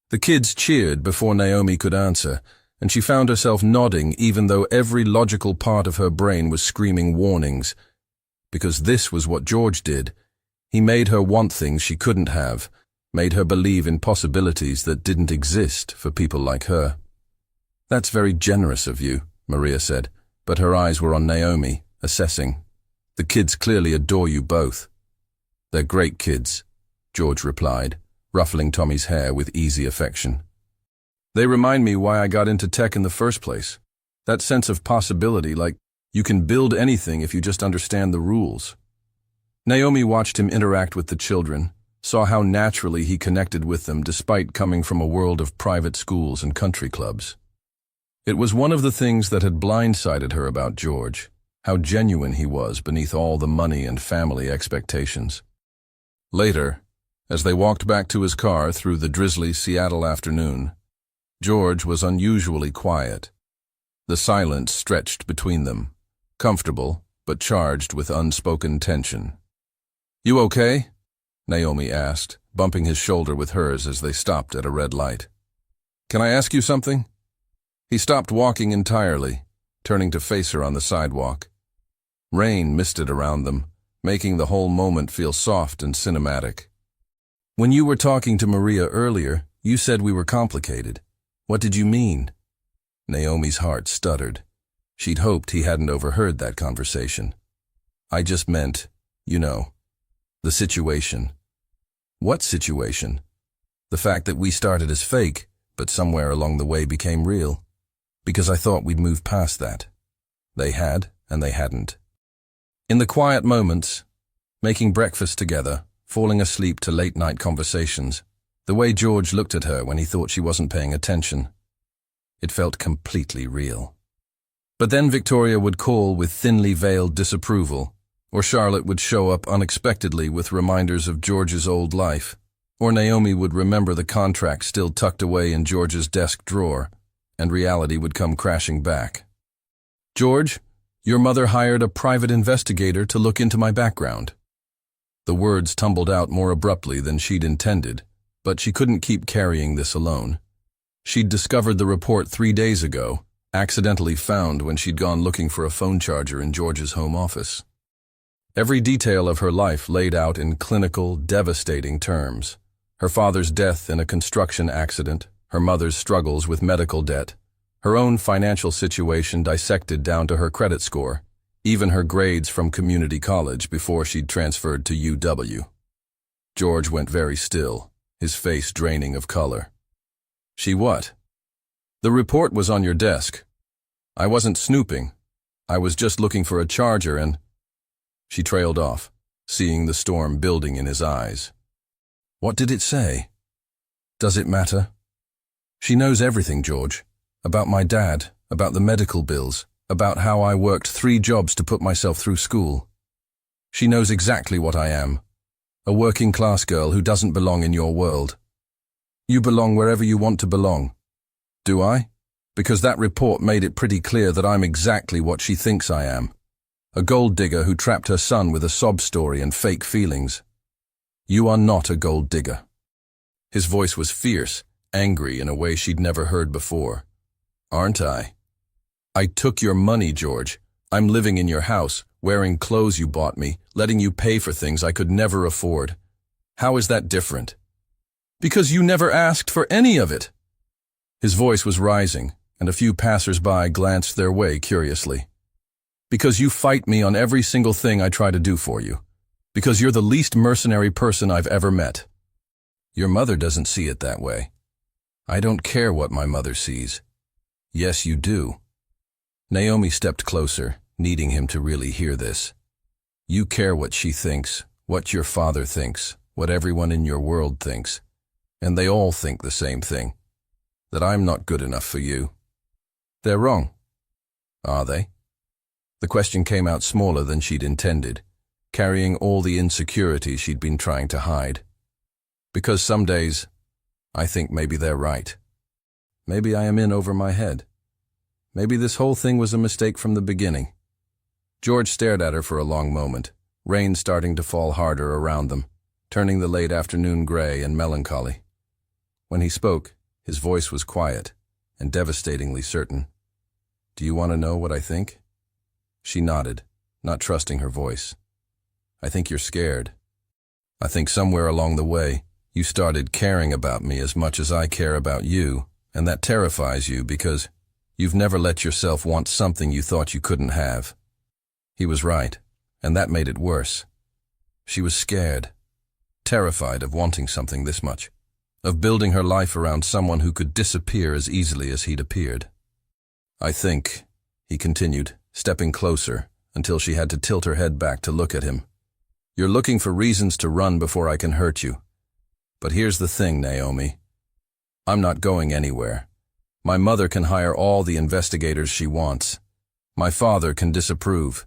The kids cheered before Naomi could answer, and she found herself nodding even though every logical part of her brain was screaming warnings. Because this was what George did. He made her want things she couldn't have, made her believe in possibilities that didn't exist for people like her. "That's very generous of you," Maria said, but her eyes were on Naomi, assessing. "The kids clearly adore you both." "They're great kids," George replied, ruffling Tommy's hair with easy affection. "They remind me why I got into tech in the first place. That sense of possibility, like you can build anything if you just understand the rules." Naomi watched him interact with the children, saw how naturally he connected with them despite coming from a world of private schools and country clubs. It was one of the things that had blindsided her about George, how genuine he was beneath all the money and family expectations. Later, as they walked back to his car through the drizzly Seattle afternoon, George was unusually quiet. The silence stretched between them, comfortable but charged with unspoken tension. "You okay?" Naomi asked, bumping his shoulder with hers as they stopped at a red light. "Can I ask you something?" He stopped walking entirely, turning to face her on the sidewalk. Rain misted around them, making the whole moment feel soft and cinematic. "When you were talking to Maria earlier, you said we were complicated. What did you mean?" Naomi's heart stuttered. She'd hoped he hadn't overheard that conversation. "I just meant, the situation." "What situation?" "The fact that we started as fake, but somewhere along the way became real. Because I thought we'd moved past that. They had, and they hadn't." In the quiet moments, making breakfast together, falling asleep to late-night conversations, the way George looked at her when he thought she wasn't paying attention, it felt completely real. But then Victoria would call with thinly veiled disapproval, or Charlotte would show up unexpectedly with reminders of George's old life, or Naomi would remember the contract still tucked away in George's desk drawer, and reality would come crashing back. "George, your mother hired a private investigator to look into my background." The words tumbled out more abruptly than she'd intended, but she couldn't keep carrying this alone. She'd discovered the report 3 days ago, accidentally found when she'd gone looking for a phone charger in George's home office. Every detail of her life laid out in clinical, devastating terms. Her father's death in a construction accident, her mother's struggles with medical debt, her own financial situation dissected down to her credit score, even her grades from community college before she'd transferred to UW. George went very still, his face draining of color. "She what?" "The report was on your desk. I wasn't snooping. I was just looking for a charger and—" She trailed off, seeing the storm building in his eyes. "What did it say?" "Does it matter?" "She knows everything, George. About my dad, about the medical bills, about how I worked 3 jobs to put myself through school. She knows exactly what I am. A working-class girl who doesn't belong in your world. You belong wherever you want to belong." "Do I?" "Because that report made it pretty clear that I'm exactly what she thinks I am. A gold digger who trapped her son with a sob story and fake feelings. You are not a gold digger." His voice was fierce, angry in a way she'd never heard before. "Aren't I? I took your money, George. I'm living in your house, wearing clothes you bought me, letting you pay for things I could never afford. How is that different?" "Because you never asked for any of it." His voice was rising, and a few passers-by glanced their way curiously. "Because you fight me on every single thing I try to do for you. Because you're the least mercenary person I've ever met." "Your mother doesn't see it that way." "I don't care what my mother sees." "Yes, you do." Naomi stepped closer, needing him to really hear this. "You care what she thinks, what your father thinks, what everyone in your world thinks. And they all think the same thing. That I'm not good enough for you." "They're wrong." "Are they?" The question came out smaller than she'd intended, carrying all the insecurity she'd been trying to hide. "Because some days, I think maybe they're right. Maybe I am in over my head. Maybe this whole thing was a mistake from the beginning." George stared at her for a long moment, rain starting to fall harder around them, turning the late afternoon gray and melancholy. When he spoke, his voice was quiet and devastatingly certain. "Do you want to know what I think?" She nodded, not trusting her voice. "I think you're scared. I think somewhere along the way, you started caring about me as much as I care about you, and that terrifies you because you've never let yourself want something you thought you couldn't have." He was right, and that made it worse. She was scared, terrified of wanting something this much, of building her life around someone who could disappear as easily as he'd appeared. "I think," he continued, stepping closer until she had to tilt her head back to look at him, "you're looking for reasons to run before I can hurt you. But here's the thing, Naomi. I'm not going anywhere. My mother can hire all the investigators she wants. My father can disapprove.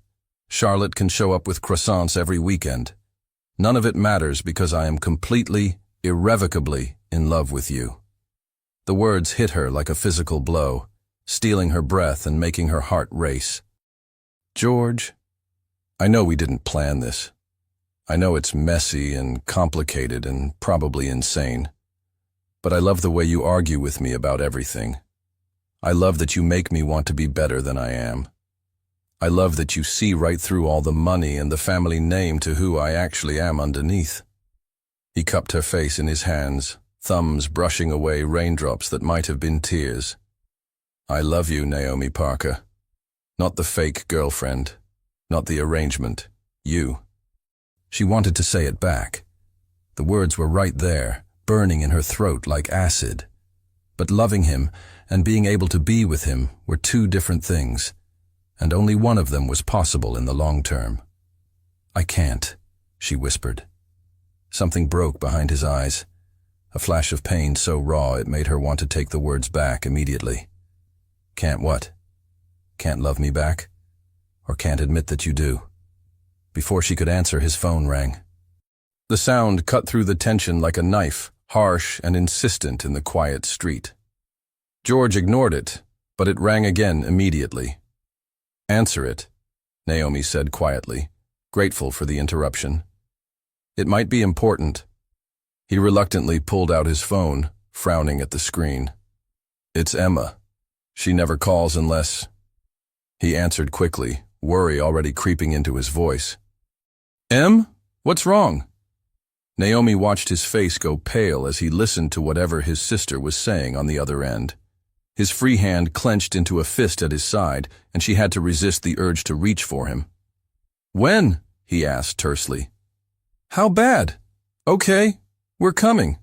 Charlotte can show up with croissants every weekend. None of it matters because I am completely, irrevocably in love with you." The words hit her like a physical blow, stealing her breath and making her heart race. "George, I know we didn't plan this. I know it's messy and complicated and probably insane. But I love the way you argue with me about everything. I love that you make me want to be better than I am. I love that you see right through all the money and the family name to who I actually am underneath." He cupped her face in his hands, thumbs brushing away raindrops that might have been tears. "I love you, Naomi Parker. Not the fake girlfriend, not the arrangement, you." She wanted to say it back. The words were right there, burning in her throat like acid. But loving him and being able to be with him were two different things, and only one of them was possible in the long term. "I can't," she whispered. Something broke behind his eyes, a flash of pain so raw it made her want to take the words back immediately. "Can't what? Can't love me back? Or can't admit that you do?" Before she could answer, his phone rang. The sound cut through the tension like a knife, harsh and insistent in the quiet street. George ignored it, but it rang again immediately. "Answer it," Naomi said quietly, grateful for the interruption. "It might be important." He reluctantly pulled out his phone, frowning at the screen. "It's Emma. She never calls unless—" He answered quickly, worry already creeping into his voice. "Em? What's wrong?" Naomi watched his face go pale as he listened to whatever his sister was saying on the other end. His free hand clenched into a fist at his side, and she had to resist the urge to reach for him. "When?" he asked tersely. "How bad?" "Okay, we're coming."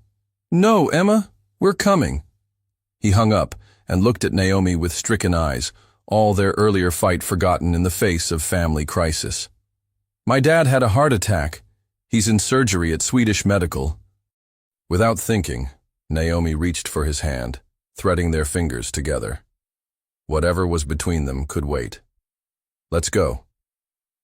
"No, Emma, we're coming." He hung up and looked at Naomi with stricken eyes, all their earlier fight forgotten in the face of family crisis. "My dad had a heart attack. He's in surgery at Swedish Medical." Without thinking, Naomi reached for his hand, threading their fingers together. Whatever was between them could wait. "Let's go."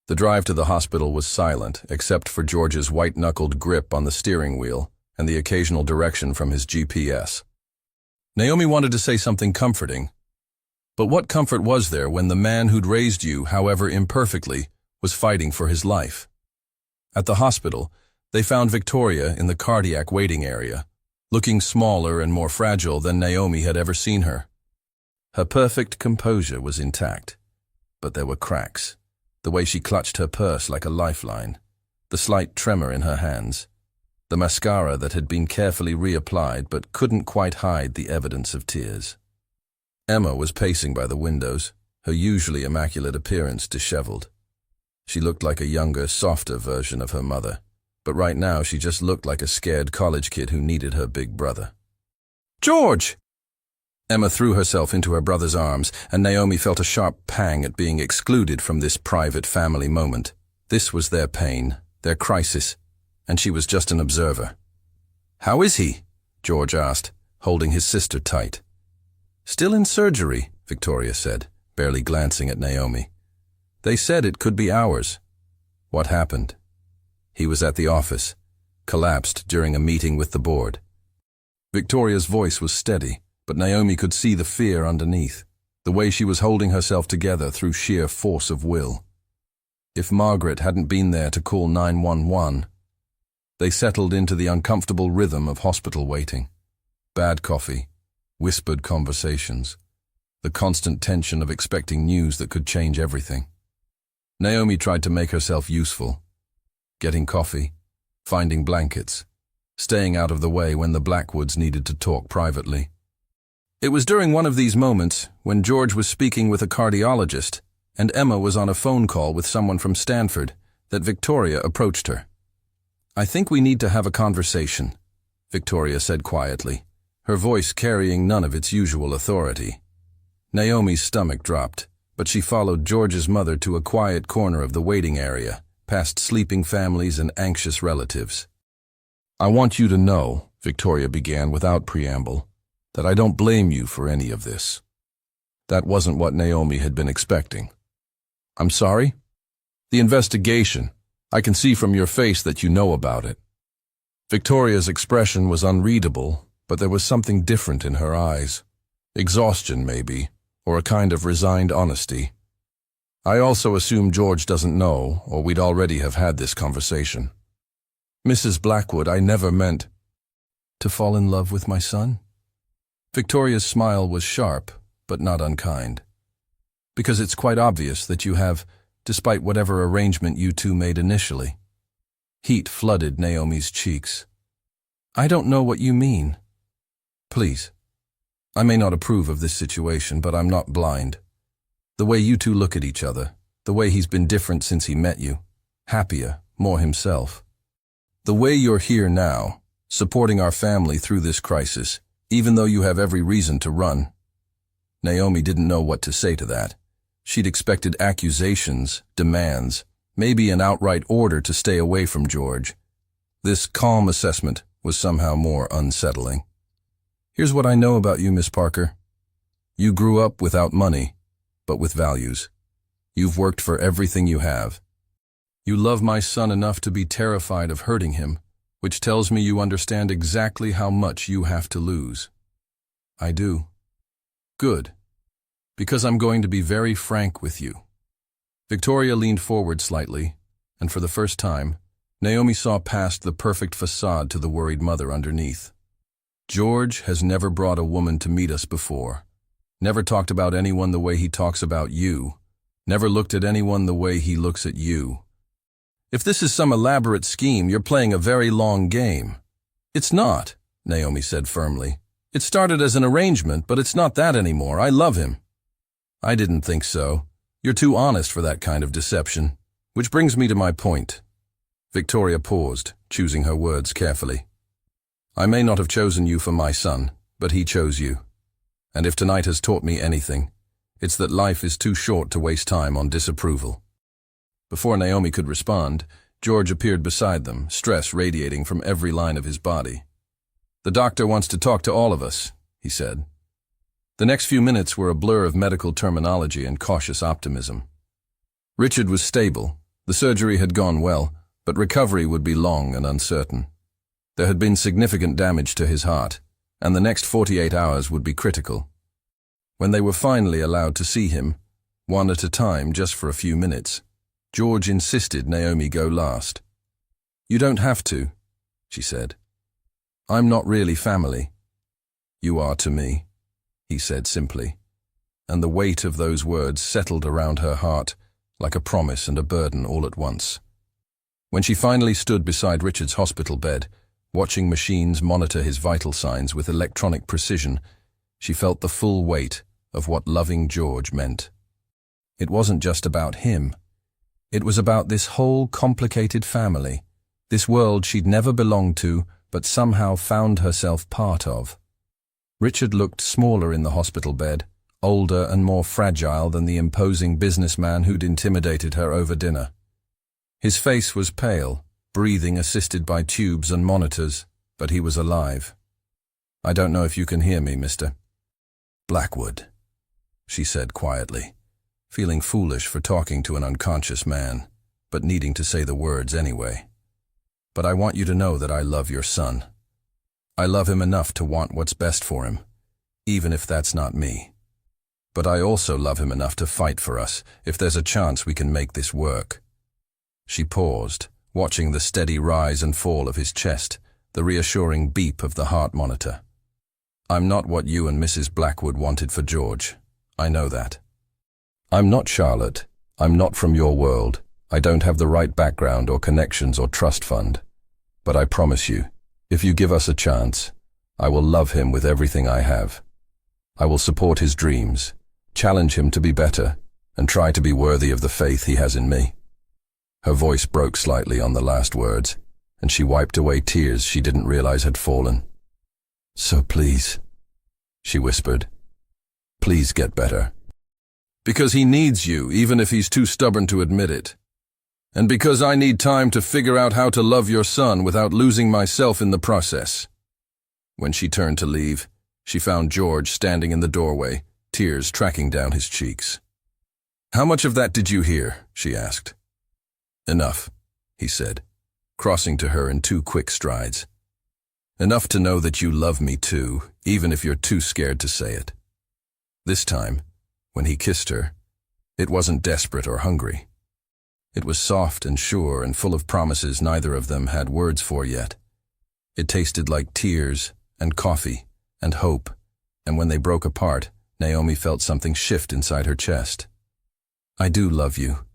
The drive to the hospital was silent, except for George's white-knuckled grip on the steering wheel and the occasional direction from his GPS. Naomi wanted to say something comforting. But what comfort was there when the man who'd raised you, however imperfectly, was fighting for his life? At the hospital, they found Victoria in the cardiac waiting area, looking smaller and more fragile than Naomi had ever seen her. Her perfect composure was intact, but there were cracks, the way she clutched her purse like a lifeline, the slight tremor in her hands, the mascara that had been carefully reapplied but couldn't quite hide the evidence of tears. Emma was pacing by the windows, her usually immaculate appearance disheveled. She looked like a younger, softer version of her mother, but right now she just looked like a scared college kid who needed her big brother. "George!" Emma threw herself into her brother's arms, and Naomi felt a sharp pang at being excluded from this private family moment. This was their pain, their crisis, and she was just an observer. "How is he?" George asked, holding his sister tight. "Still in surgery," Victoria said, barely glancing at Naomi. "They said it could be hours." "What happened?" "He was at the office, collapsed during a meeting with the board." Victoria's voice was steady, but Naomi could see the fear underneath, the way she was holding herself together through sheer force of will. If Margaret hadn't been there to call 911, they settled into the uncomfortable rhythm of hospital waiting. Bad coffee, whispered conversations, the constant tension of expecting news that could change everything. Naomi tried to make herself useful, getting coffee, finding blankets, staying out of the way when the Blackwoods needed to talk privately. It was during one of these moments, when George was speaking with a cardiologist and Emma was on a phone call with someone from Stanford, that Victoria approached her. I think we need to have a conversation, Victoria said quietly, her voice carrying none of its usual authority. Naomi's stomach dropped, but she followed George's mother to a quiet corner of the waiting area, past sleeping families and anxious relatives. I want you to know, Victoria began without preamble, that I don't blame you for any of this. That wasn't what Naomi had been expecting. I'm sorry? The investigation. I can see from your face that you know about it. Victoria's expression was unreadable, but there was something different in her eyes. Exhaustion, maybe, or a kind of resigned honesty. I also assume George doesn't know, or we'd already have had this conversation. Mrs. Blackwood, I never meant to fall in love with my son. Victoria's smile was sharp, but not unkind. Because it's quite obvious that you have, despite whatever arrangement you two made initially. Heat flooded Naomi's cheeks. I don't know what you mean. Please. I may not approve of this situation, but I'm not blind. The way you two look at each other, the way he's been different since he met you, happier, more himself. The way you're here now, supporting our family through this crisis, even though you have every reason to run. Naomi didn't know what to say to that. She'd expected accusations, demands, maybe an outright order to stay away from George. This calm assessment was somehow more unsettling. Here's what I know about you, Miss Parker. You grew up without money, but with values. You've worked for everything you have. You love my son enough to be terrified of hurting him, which tells me you understand exactly how much you have to lose. I do. Good. Because I'm going to be very frank with you. Victoria leaned forward slightly, and for the first time, Naomi saw past the perfect facade to the worried mother underneath. George has never brought a woman to meet us before. Never talked about anyone the way he talks about you. Never looked at anyone the way he looks at you. If this is some elaborate scheme, you're playing a very long game. It's not, Naomi said firmly. It started as an arrangement, but it's not that anymore. I love him. I didn't think so. You're too honest for that kind of deception. Which brings me to my point. Victoria paused, choosing her words carefully. I may not have chosen you for my son, but he chose you. And if tonight has taught me anything, it's that life is too short to waste time on disapproval. Before Naomi could respond, George appeared beside them, stress radiating from every line of his body. The doctor wants to talk to all of us, he said. The next few minutes were a blur of medical terminology and cautious optimism. Richard was stable. The surgery had gone well, but recovery would be long and uncertain. There had been significant damage to his heart, and the next 48 hours would be critical. When they were finally allowed to see him, one at a time just for a few minutes, George insisted Naomi go last. You don't have to, she said. I'm not really family. You are to me, he said simply, and the weight of those words settled around her heart like a promise and a burden all at once. When she finally stood beside Richard's hospital bed, watching machines monitor his vital signs with electronic precision, she felt the full weight of what loving George meant. It wasn't just about him. It was about this whole complicated family, this world she'd never belonged to but somehow found herself part of. Richard looked smaller in the hospital bed, older and more fragile than the imposing businessman who'd intimidated her over dinner. His face was pale, breathing assisted by tubes and monitors, but he was alive. I don't know if you can hear me, Mr. Blackwood, she said quietly, feeling foolish for talking to an unconscious man, but needing to say the words anyway. But I want you to know that I love your son. I love him enough to want what's best for him, even if that's not me. But I also love him enough to fight for us if there's a chance we can make this work. She paused, watching the steady rise and fall of his chest, the reassuring beep of the heart monitor. I'm not what you and Mrs. Blackwood wanted for George. I know that. I'm not Charlotte. I'm not from your world. I don't have the right background or connections or trust fund. But I promise you, if you give us a chance, I will love him with everything I have. I will support his dreams, challenge him to be better, and try to be worthy of the faith he has in me. Her voice broke slightly on the last words, and she wiped away tears she didn't realize had fallen. "So please," she whispered, "please get better. Because he needs you, even if he's too stubborn to admit it. And because I need time to figure out how to love your son without losing myself in the process." When she turned to leave, she found George standing in the doorway, tears tracking down his cheeks. "How much of that did you hear?" she asked. "Enough," he said, crossing to her in 2 quick strides. "Enough to know that you love me too, even if you're too scared to say it." This time, when he kissed her, it wasn't desperate or hungry. It was soft and sure and full of promises neither of them had words for yet. It tasted like tears and coffee and hope, and when they broke apart, Naomi felt something shift inside her chest. "I do love you,"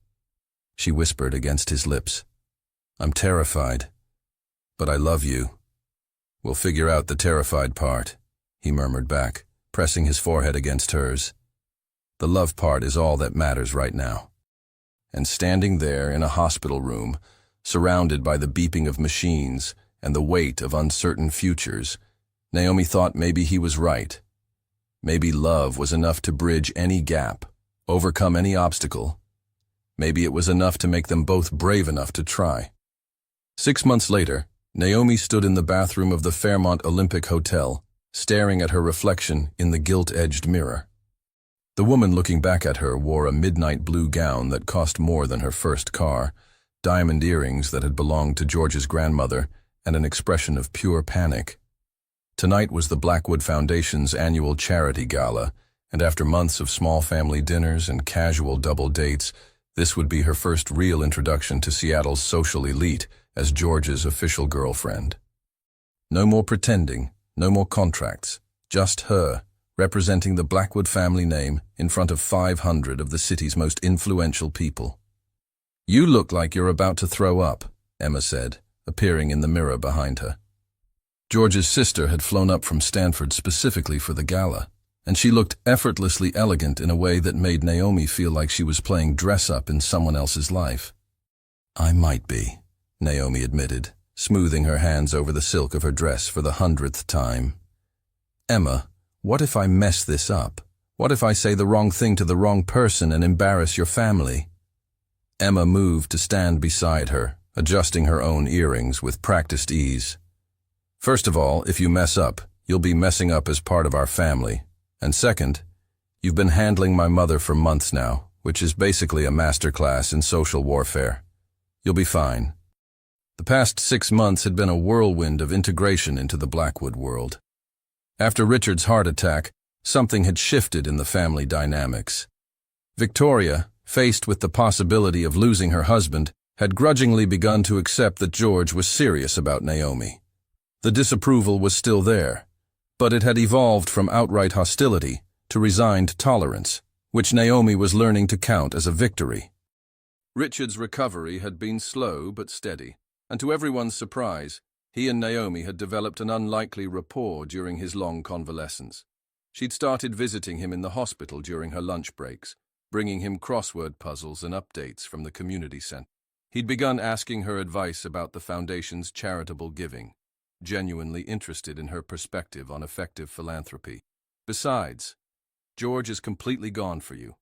she whispered against his lips. "I'm terrified, but I love you." "We'll figure out the terrified part," he murmured back, pressing his forehead against hers. "The love part is all that matters right now." And standing there in a hospital room, surrounded by the beeping of machines and the weight of uncertain futures, Naomi thought maybe he was right. Maybe love was enough to bridge any gap, overcome any obstacle. Maybe it was enough to make them both brave enough to try. 6 months later, Naomi stood in the bathroom of the Fairmont Olympic Hotel, staring at her reflection in the gilt-edged mirror. The woman looking back at her wore a midnight blue gown that cost more than her first car, diamond earrings that had belonged to George's grandmother, and an expression of pure panic. Tonight was the Blackwood Foundation's annual charity gala, and after months of small family dinners and casual double dates, this would be her first real introduction to Seattle's social elite as George's official girlfriend. No more pretending, no more contracts, just her, representing the Blackwood family name in front of 500 of the city's most influential people. "You look like you're about to throw up," Emma said, appearing in the mirror behind her. George's sister had flown up from Stanford specifically for the gala, and she looked effortlessly elegant in a way that made Naomi feel like she was playing dress-up in someone else's life. "I might be," Naomi admitted, smoothing her hands over the silk of her dress for the 100th time. "Emma, what if I mess this up? What if I say the wrong thing to the wrong person and embarrass your family?" Emma moved to stand beside her, adjusting her own earrings with practiced ease. "First of all, if you mess up, you'll be messing up as part of our family. And second, you've been handling my mother for months now, which is basically a masterclass in social warfare. You'll be fine." The past 6 months had been a whirlwind of integration into the Blackwood world. After Richard's heart attack, something had shifted in the family dynamics. Victoria, faced with the possibility of losing her husband, had grudgingly begun to accept that George was serious about Naomi. The disapproval was still there, but it had evolved from outright hostility to resigned tolerance, which Naomi was learning to count as a victory. Richard's recovery had been slow but steady, and to everyone's surprise, he and Naomi had developed an unlikely rapport during his long convalescence. She'd started visiting him in the hospital during her lunch breaks, bringing him crossword puzzles and updates from the community center. He'd begun asking her advice about the foundation's charitable giving, genuinely interested in her perspective on effective philanthropy. "Besides, George is completely gone for you.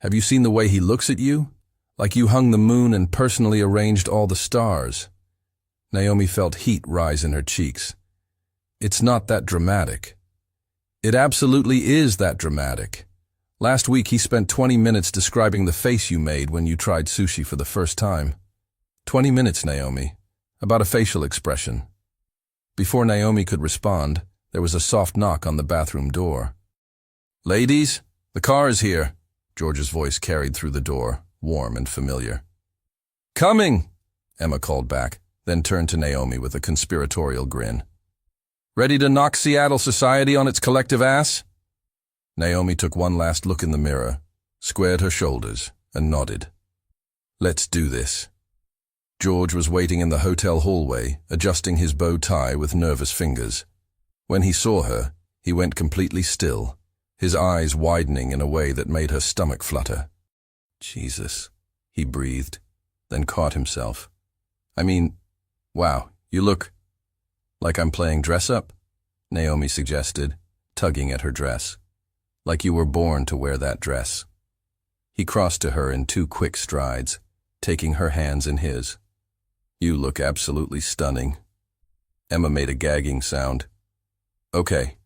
Have you seen the way he looks at you? Like you hung the moon and personally arranged all the stars." Naomi felt heat rise in her cheeks. "It's not that dramatic." "It absolutely is that dramatic. Last week he spent 20 minutes describing the face you made when you tried sushi for the first time. 20 minutes, Naomi. About a facial expression." Before Naomi could respond, there was a soft knock on the bathroom door. "Ladies, the car is here," George's voice carried through the door, warm and familiar. "Coming," Emma called back, then turned to Naomi with a conspiratorial grin. "Ready to knock Seattle society on its collective ass?" Naomi took one last look in the mirror, squared her shoulders, and nodded. "Let's do this." George was waiting in the hotel hallway, adjusting his bow tie with nervous fingers. When he saw her, he went completely still, his eyes widening in a way that made her stomach flutter. "Jesus," he breathed, then caught himself. "I mean, wow, You look like I'm playing dress-up, Naomi suggested, tugging at her dress. Like you were born to wear that dress. He crossed to her in 2 quick strides, taking her hands in his. You look absolutely stunning. Emma made a gagging sound. Okay,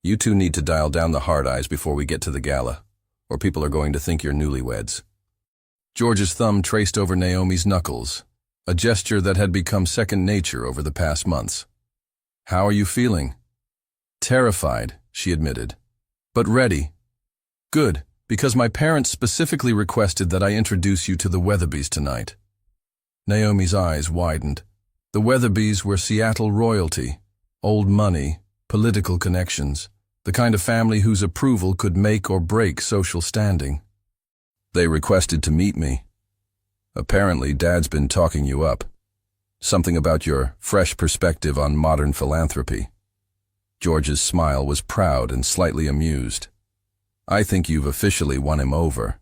you two need to dial down the hard eyes before we get to the gala, or people are going to think you're newlyweds. George's thumb traced over Naomi's knuckles, a gesture that had become second nature over the past months. How are you feeling? Terrified, she admitted. But ready. Good, because my parents specifically requested that I introduce you to the Weatherbys tonight. Naomi's eyes widened. The Weatherbys were Seattle royalty, old money, political connections, the kind of family whose approval could make or break social standing. They requested to meet me. Apparently, Dad's been talking you up. Something about your fresh perspective on modern philanthropy. George's smile was proud and slightly amused. I think you've officially won him over.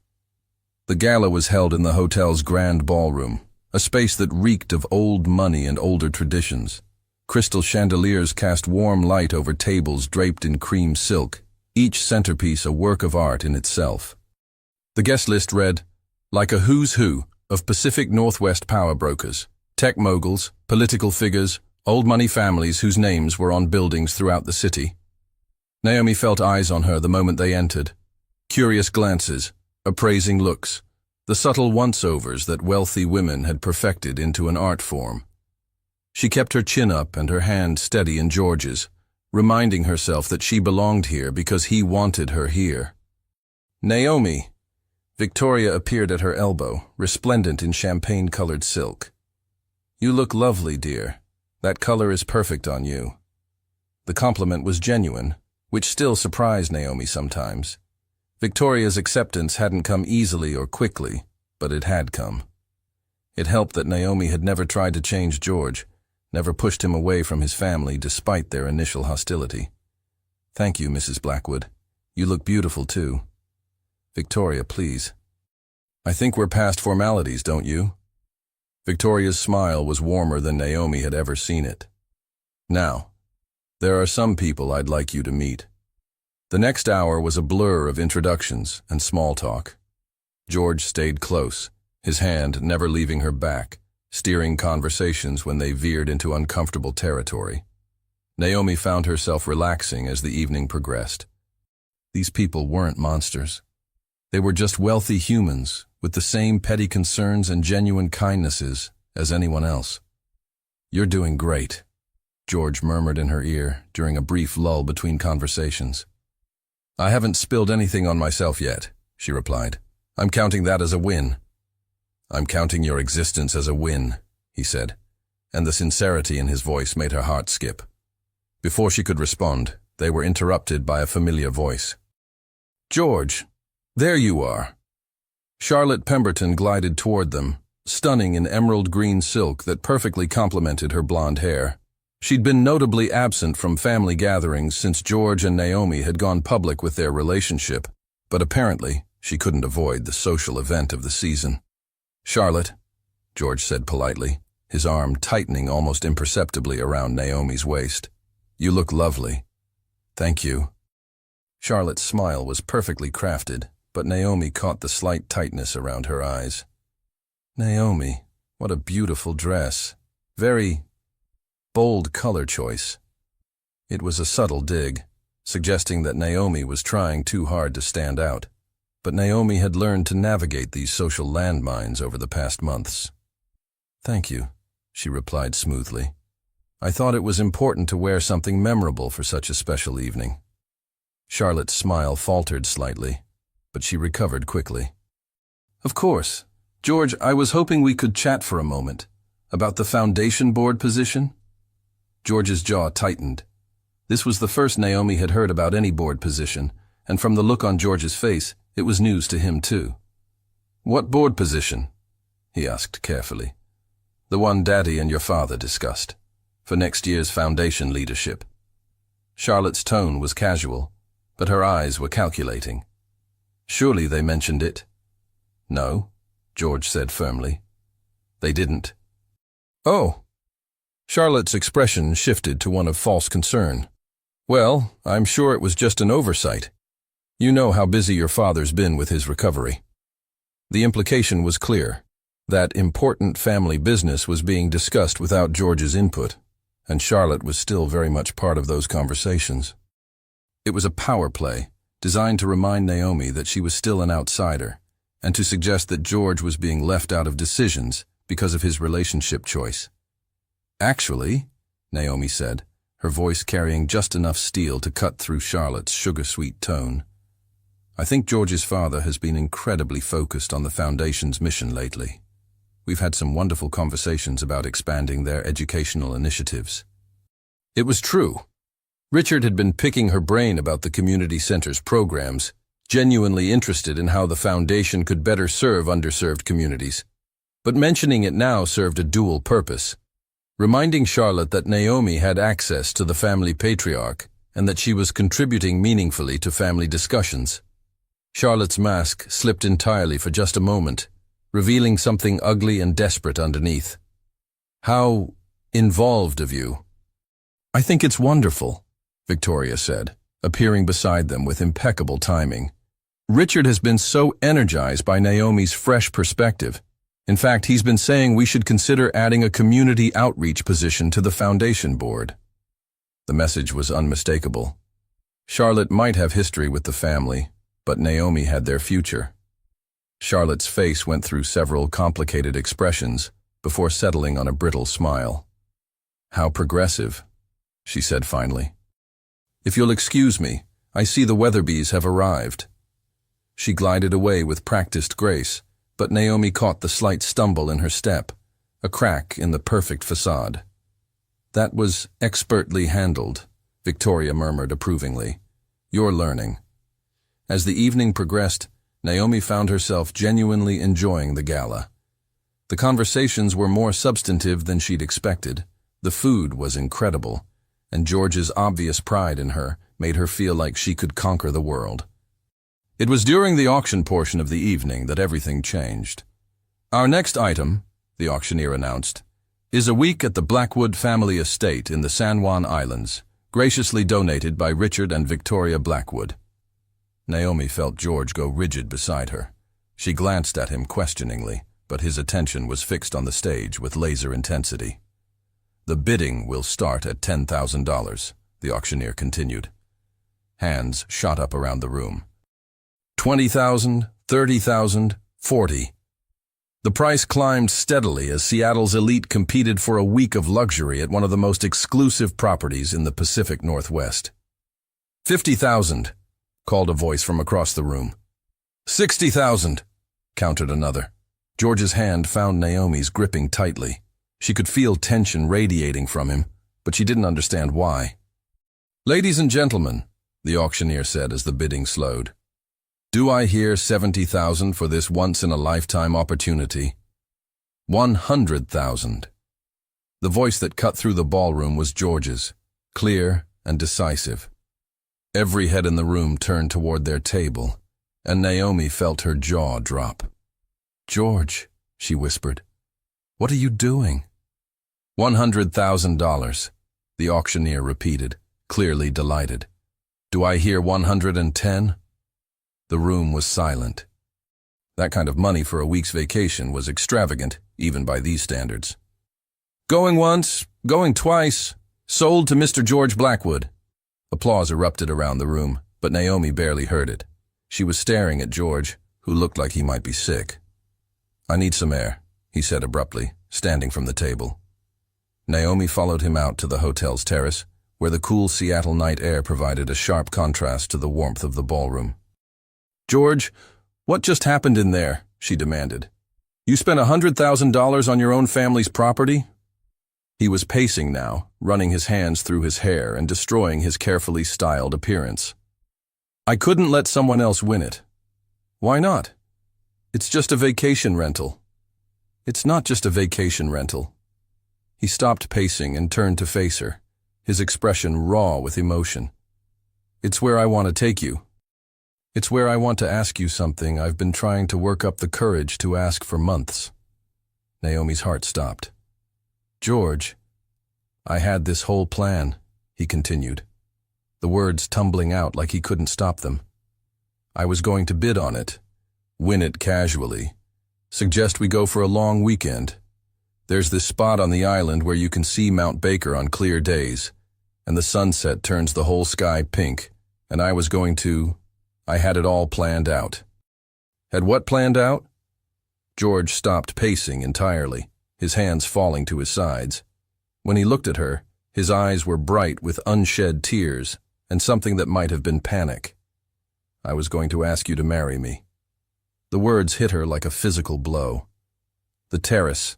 The gala was held in the hotel's grand ballroom, a space that reeked of old money and older traditions. Crystal chandeliers cast warm light over tables draped in cream silk, each centerpiece a work of art in itself. The guest list read, like a who's who of Pacific Northwest power brokers, tech moguls, political figures, old money families whose names were on buildings throughout the city. Naomi felt eyes on her the moment they entered. Curious glances, appraising looks, the subtle once-overs that wealthy women had perfected into an art form. She kept her chin up and her hand steady in George's, reminding herself that she belonged here because he wanted her here. Naomi. Victoria appeared at her elbow, resplendent in champagne-colored silk. You look lovely, dear. That color is perfect on you. The compliment was genuine, which still surprised Naomi sometimes. Victoria's acceptance hadn't come easily or quickly, but it had come. It helped that Naomi had never tried to change George, never pushed him away from his family despite their initial hostility. Thank you, Mrs. Blackwood. You look beautiful, too. Victoria, please. I think we're past formalities, don't you? Victoria's smile was warmer than Naomi had ever seen it. Now, there are some people I'd like you to meet. The next hour was a blur of introductions and small talk. George stayed close, his hand never leaving her back, steering conversations when they veered into uncomfortable territory. Naomi found herself relaxing as the evening progressed. These people weren't monsters. They were just wealthy humans with the same petty concerns and genuine kindnesses as anyone else. You're doing great, George murmured in her ear during a brief lull between conversations. I haven't spilled anything on myself yet, she replied. I'm counting that as a win. I'm counting your existence as a win, he said, and the sincerity in his voice made her heart skip. Before she could respond, they were interrupted by a familiar voice. George, there you are. Charlotte Pemberton glided toward them, stunning in emerald green silk that perfectly complemented her blonde hair. She'd been notably absent from family gatherings since George and Naomi had gone public with their relationship, but apparently she couldn't avoid the social event of the season. Charlotte, George said politely, his arm tightening almost imperceptibly around Naomi's waist. You look lovely. Thank you. Charlotte's smile was perfectly crafted, but Naomi caught the slight tightness around her eyes. Naomi, what a beautiful dress. Very bold color choice. It was a subtle dig, suggesting that Naomi was trying too hard to stand out. But Naomi had learned to navigate these social landmines over the past months. Thank you, she replied smoothly. I thought it was important to wear something memorable for such a special evening. Charlotte's smile faltered slightly, but she recovered quickly. Of course. George, I was hoping we could chat for a moment. About the foundation board position? George's jaw tightened. This was the first Naomi had heard about any board position, and from the look on George's face, it was news to him too. What board position? He asked carefully. The one Daddy and your father discussed, for next year's foundation leadership. Charlotte's tone was casual, but her eyes were calculating. Surely they mentioned it. No, George said firmly. They didn't. Oh. Charlotte's expression shifted to one of false concern. Well, I'm sure it was just an oversight. You know how busy your father's been with his recovery. The implication was clear. That important family business was being discussed without George's input, and Charlotte was still very much part of those conversations. It was a power play, designed to remind Naomi that she was still an outsider, and to suggest that George was being left out of decisions because of his relationship choice. Actually, Naomi said, her voice carrying just enough steel to cut through Charlotte's sugar-sweet tone, I think George's father has been incredibly focused on the Foundation's mission lately. We've had some wonderful conversations about expanding their educational initiatives. It was true. Richard had been picking her brain about the community center's programs, genuinely interested in how the Foundation could better serve underserved communities. But mentioning it now served a dual purpose, reminding Charlotte that Naomi had access to the family patriarch and that she was contributing meaningfully to family discussions. Charlotte's mask slipped entirely for just a moment, revealing something ugly and desperate underneath. How involved of you. I think it's wonderful, Victoria said, appearing beside them with impeccable timing. Richard has been so energized by Naomi's fresh perspective. In fact, he's been saying we should consider adding a community outreach position to the Foundation board. The message was unmistakable. Charlotte might have history with the family, but Naomi had their future. Charlotte's face went through several complicated expressions before settling on a brittle smile. How progressive, she said finally. If you'll excuse me, I see the Weatherbys have arrived. She glided away with practiced grace, but Naomi caught the slight stumble in her step, a crack in the perfect facade. That was expertly handled, Victoria murmured approvingly. You're learning. As the evening progressed, Naomi found herself genuinely enjoying the gala. The conversations were more substantive than she'd expected, the food was incredible, and George's obvious pride in her made her feel like she could conquer the world. It was during the auction portion of the evening that everything changed. Our next item, the auctioneer announced, is a week at the Blackwood family estate in the San Juan Islands, graciously donated by Richard and Victoria Blackwood. Naomi felt George go rigid beside her. She glanced at him questioningly, but his attention was fixed on the stage with laser intensity. The bidding will start at $10,000, the auctioneer continued. Hands shot up around the room. 20,000, 30,000, 40. The price climbed steadily as Seattle's elite competed for a week of luxury at one of the most exclusive properties in the Pacific Northwest. 50,000. Called a voice from across the room. 60,000, countered another. George's hand found Naomi's gripping tightly. She could feel tension radiating from him, but she didn't understand why. Ladies and gentlemen, the auctioneer said as the bidding slowed, do I hear 70,000 for this once-in-a-lifetime opportunity? 100,000. The voice that cut through the ballroom was George's, clear and decisive. Every head in the room turned toward their table, and Naomi felt her jaw drop. George, she whispered, what are you doing? $100,000, the auctioneer repeated, clearly delighted. Do I hear 110? The room was silent. That kind of money for a week's vacation was extravagant, even by these standards. Going once, going twice, sold to Mr. George Blackwood. Applause erupted around the room, but Naomi barely heard it. She was staring at George, who looked like he might be sick. I need some air, he said abruptly, standing from the table. Naomi followed him out to the hotel's terrace, where the cool Seattle night air provided a sharp contrast to the warmth of the ballroom. George, what just happened in there? She demanded. You spent $100,000 on your own family's property? He was pacing now, running his hands through his hair and destroying his carefully styled appearance. I couldn't let someone else win it. Why not? It's just a vacation rental. It's not just a vacation rental. He stopped pacing and turned to face her, his expression raw with emotion. It's where I want to take you. It's where I want to ask you something I've been trying to work up the courage to ask for months. Naomi's heart stopped. George, I had this whole plan, he continued, the words tumbling out like he couldn't stop them. I was going to bid on it, win it casually, suggest we go for a long weekend. There's this spot on the island where you can see Mount Baker on clear days, and the sunset turns the whole sky pink, and I had it all planned out. Had what planned out? George stopped pacing entirely, his hands falling to his sides. When he looked at her, his eyes were bright with unshed tears and something that might have been panic. I was going to ask you to marry me. The words hit her like a physical blow. The terrace,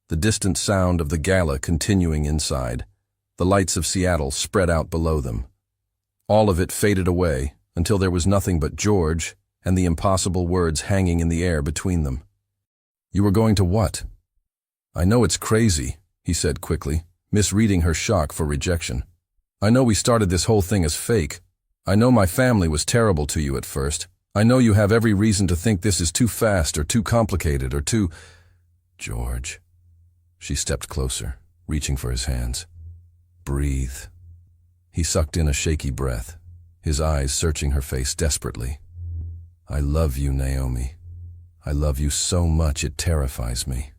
the distant sound of the gala continuing inside, the lights of Seattle spread out below them. All of it faded away until there was nothing but George and the impossible words hanging in the air between them. You were going to what? I know it's crazy, he said quickly, misreading her shock for rejection. I know we started this whole thing as fake. I know my family was terrible to you at first. I know you have every reason to think this is too fast or too complicated or too... George. She stepped closer, reaching for his hands. Breathe. He sucked in a shaky breath, his eyes searching her face desperately. I love you, Naomi. I love you so much it terrifies me.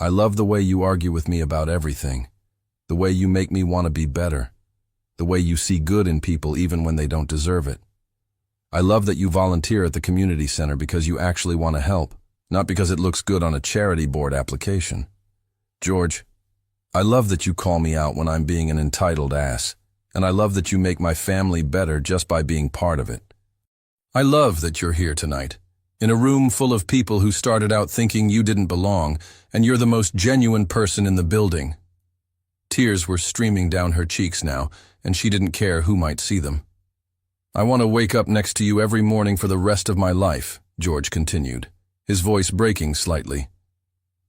I love the way you argue with me about everything, the way you make me want to be better, the way you see good in people even when they don't deserve it. I love that you volunteer at the community center because you actually want to help, not because it looks good on a charity board application. George, I love that you call me out when I'm being an entitled ass, and I love that you make my family better just by being part of it. I love that you're here tonight, in a room full of people who started out thinking you didn't belong, and you're the most genuine person in the building. Tears were streaming down her cheeks now, and she didn't care who might see them. I want to wake up next to you every morning for the rest of my life, George continued, his voice breaking slightly.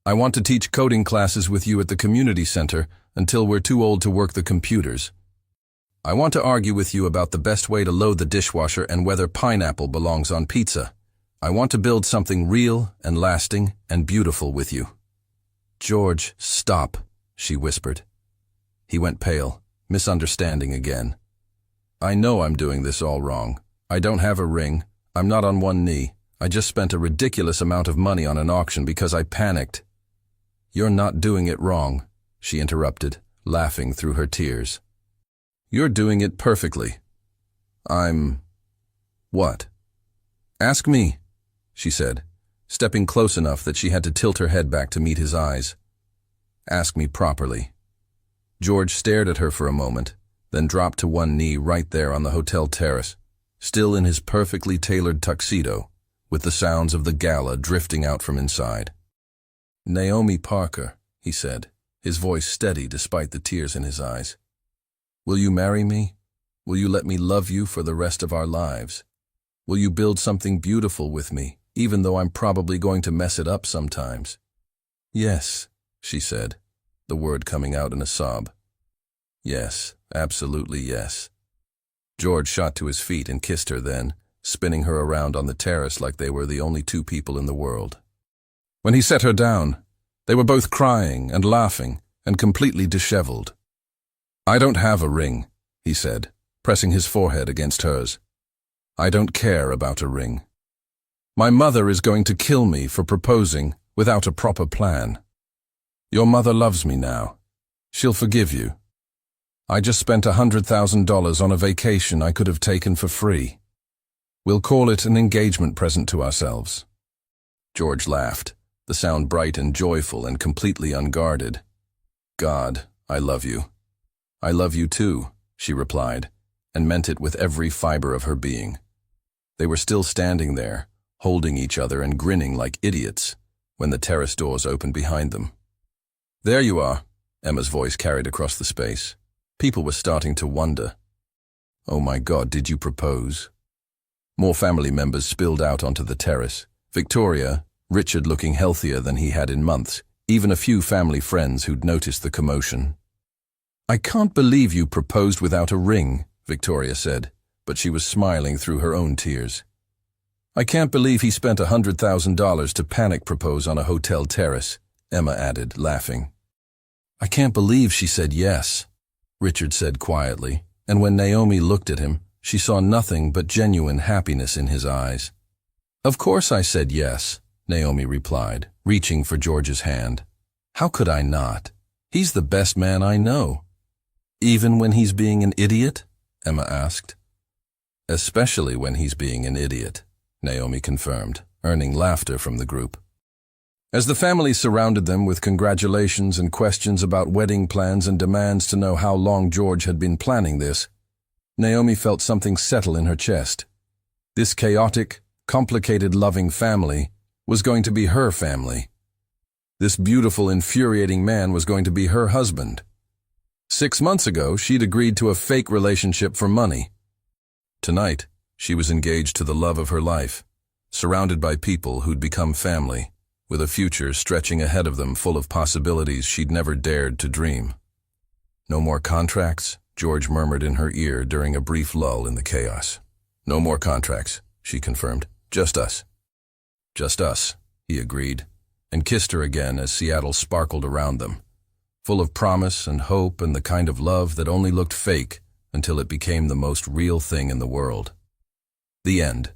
I want to teach coding classes with you at the community center until we're too old to work the computers. I want to argue with you about the best way to load the dishwasher and whether pineapple belongs on pizza. I want to build something real and lasting and beautiful with you. George, stop, she whispered. He went pale, misunderstanding again. I know I'm doing this all wrong. I don't have a ring. I'm not on one knee. I just spent a ridiculous amount of money on an auction because I panicked. You're not doing it wrong, she interrupted, laughing through her tears. You're doing it perfectly. What? Ask me, she said, stepping close enough that she had to tilt her head back to meet his eyes. Ask me properly. George stared at her for a moment, then dropped to one knee right there on the hotel terrace, still in his perfectly tailored tuxedo, with the sounds of the gala drifting out from inside. Naomi Parker, he said, his voice steady despite the tears in his eyes. Will you marry me? Will you let me love you for the rest of our lives? Will you build something beautiful with me, even though I'm probably going to mess it up sometimes? Yes, she said, the word coming out in a sob. Yes, absolutely yes. George shot to his feet and kissed her then, spinning her around on the terrace like they were the only two people in the world. When he set her down, they were both crying and laughing and completely disheveled. I don't have a ring, he said, pressing his forehead against hers. I don't care about a ring. My mother is going to kill me for proposing without a proper plan. Your mother loves me now. She'll forgive you. I just spent $100,000 on a vacation I could have taken for free. We'll call it an engagement present to ourselves. George laughed, the sound bright and joyful and completely unguarded. God, I love you. I love you too, she replied, and meant it with every fiber of her being. They were still standing there, holding each other and grinning like idiots, when the terrace doors opened behind them. There you are, Emma's voice carried across the space. People were starting to wonder. Oh my God, did you propose? More family members spilled out onto the terrace. Victoria, Richard looking healthier than he had in months, even a few family friends who'd noticed the commotion. I can't believe you proposed without a ring, Victoria said, but she was smiling through her own tears. I can't believe he spent $100,000 to panic propose on a hotel terrace, Emma added, laughing. I can't believe she said yes, Richard said quietly, and when Naomi looked at him, she saw nothing but genuine happiness in his eyes. Of course I said yes, Naomi replied, reaching for George's hand. How could I not? He's the best man I know. Even when he's being an idiot? Emma asked. Especially when he's being an idiot, Naomi confirmed, earning laughter from the group. As the family surrounded them with congratulations and questions about wedding plans and demands to know how long George had been planning this, Naomi felt something settle in her chest. This chaotic, complicated, loving family was going to be her family. This beautiful, infuriating man was going to be her husband. 6 months ago, she'd agreed to a fake relationship for money. Tonight, she was engaged to the love of her life, surrounded by people who'd become family, with a future stretching ahead of them full of possibilities she'd never dared to dream. No more contracts, George murmured in her ear during a brief lull in the chaos. No more contracts, she confirmed. Just us. Just us, he agreed, and kissed her again as Seattle sparkled around them, full of promise and hope and the kind of love that only looked fake until it became the most real thing in the world. The end.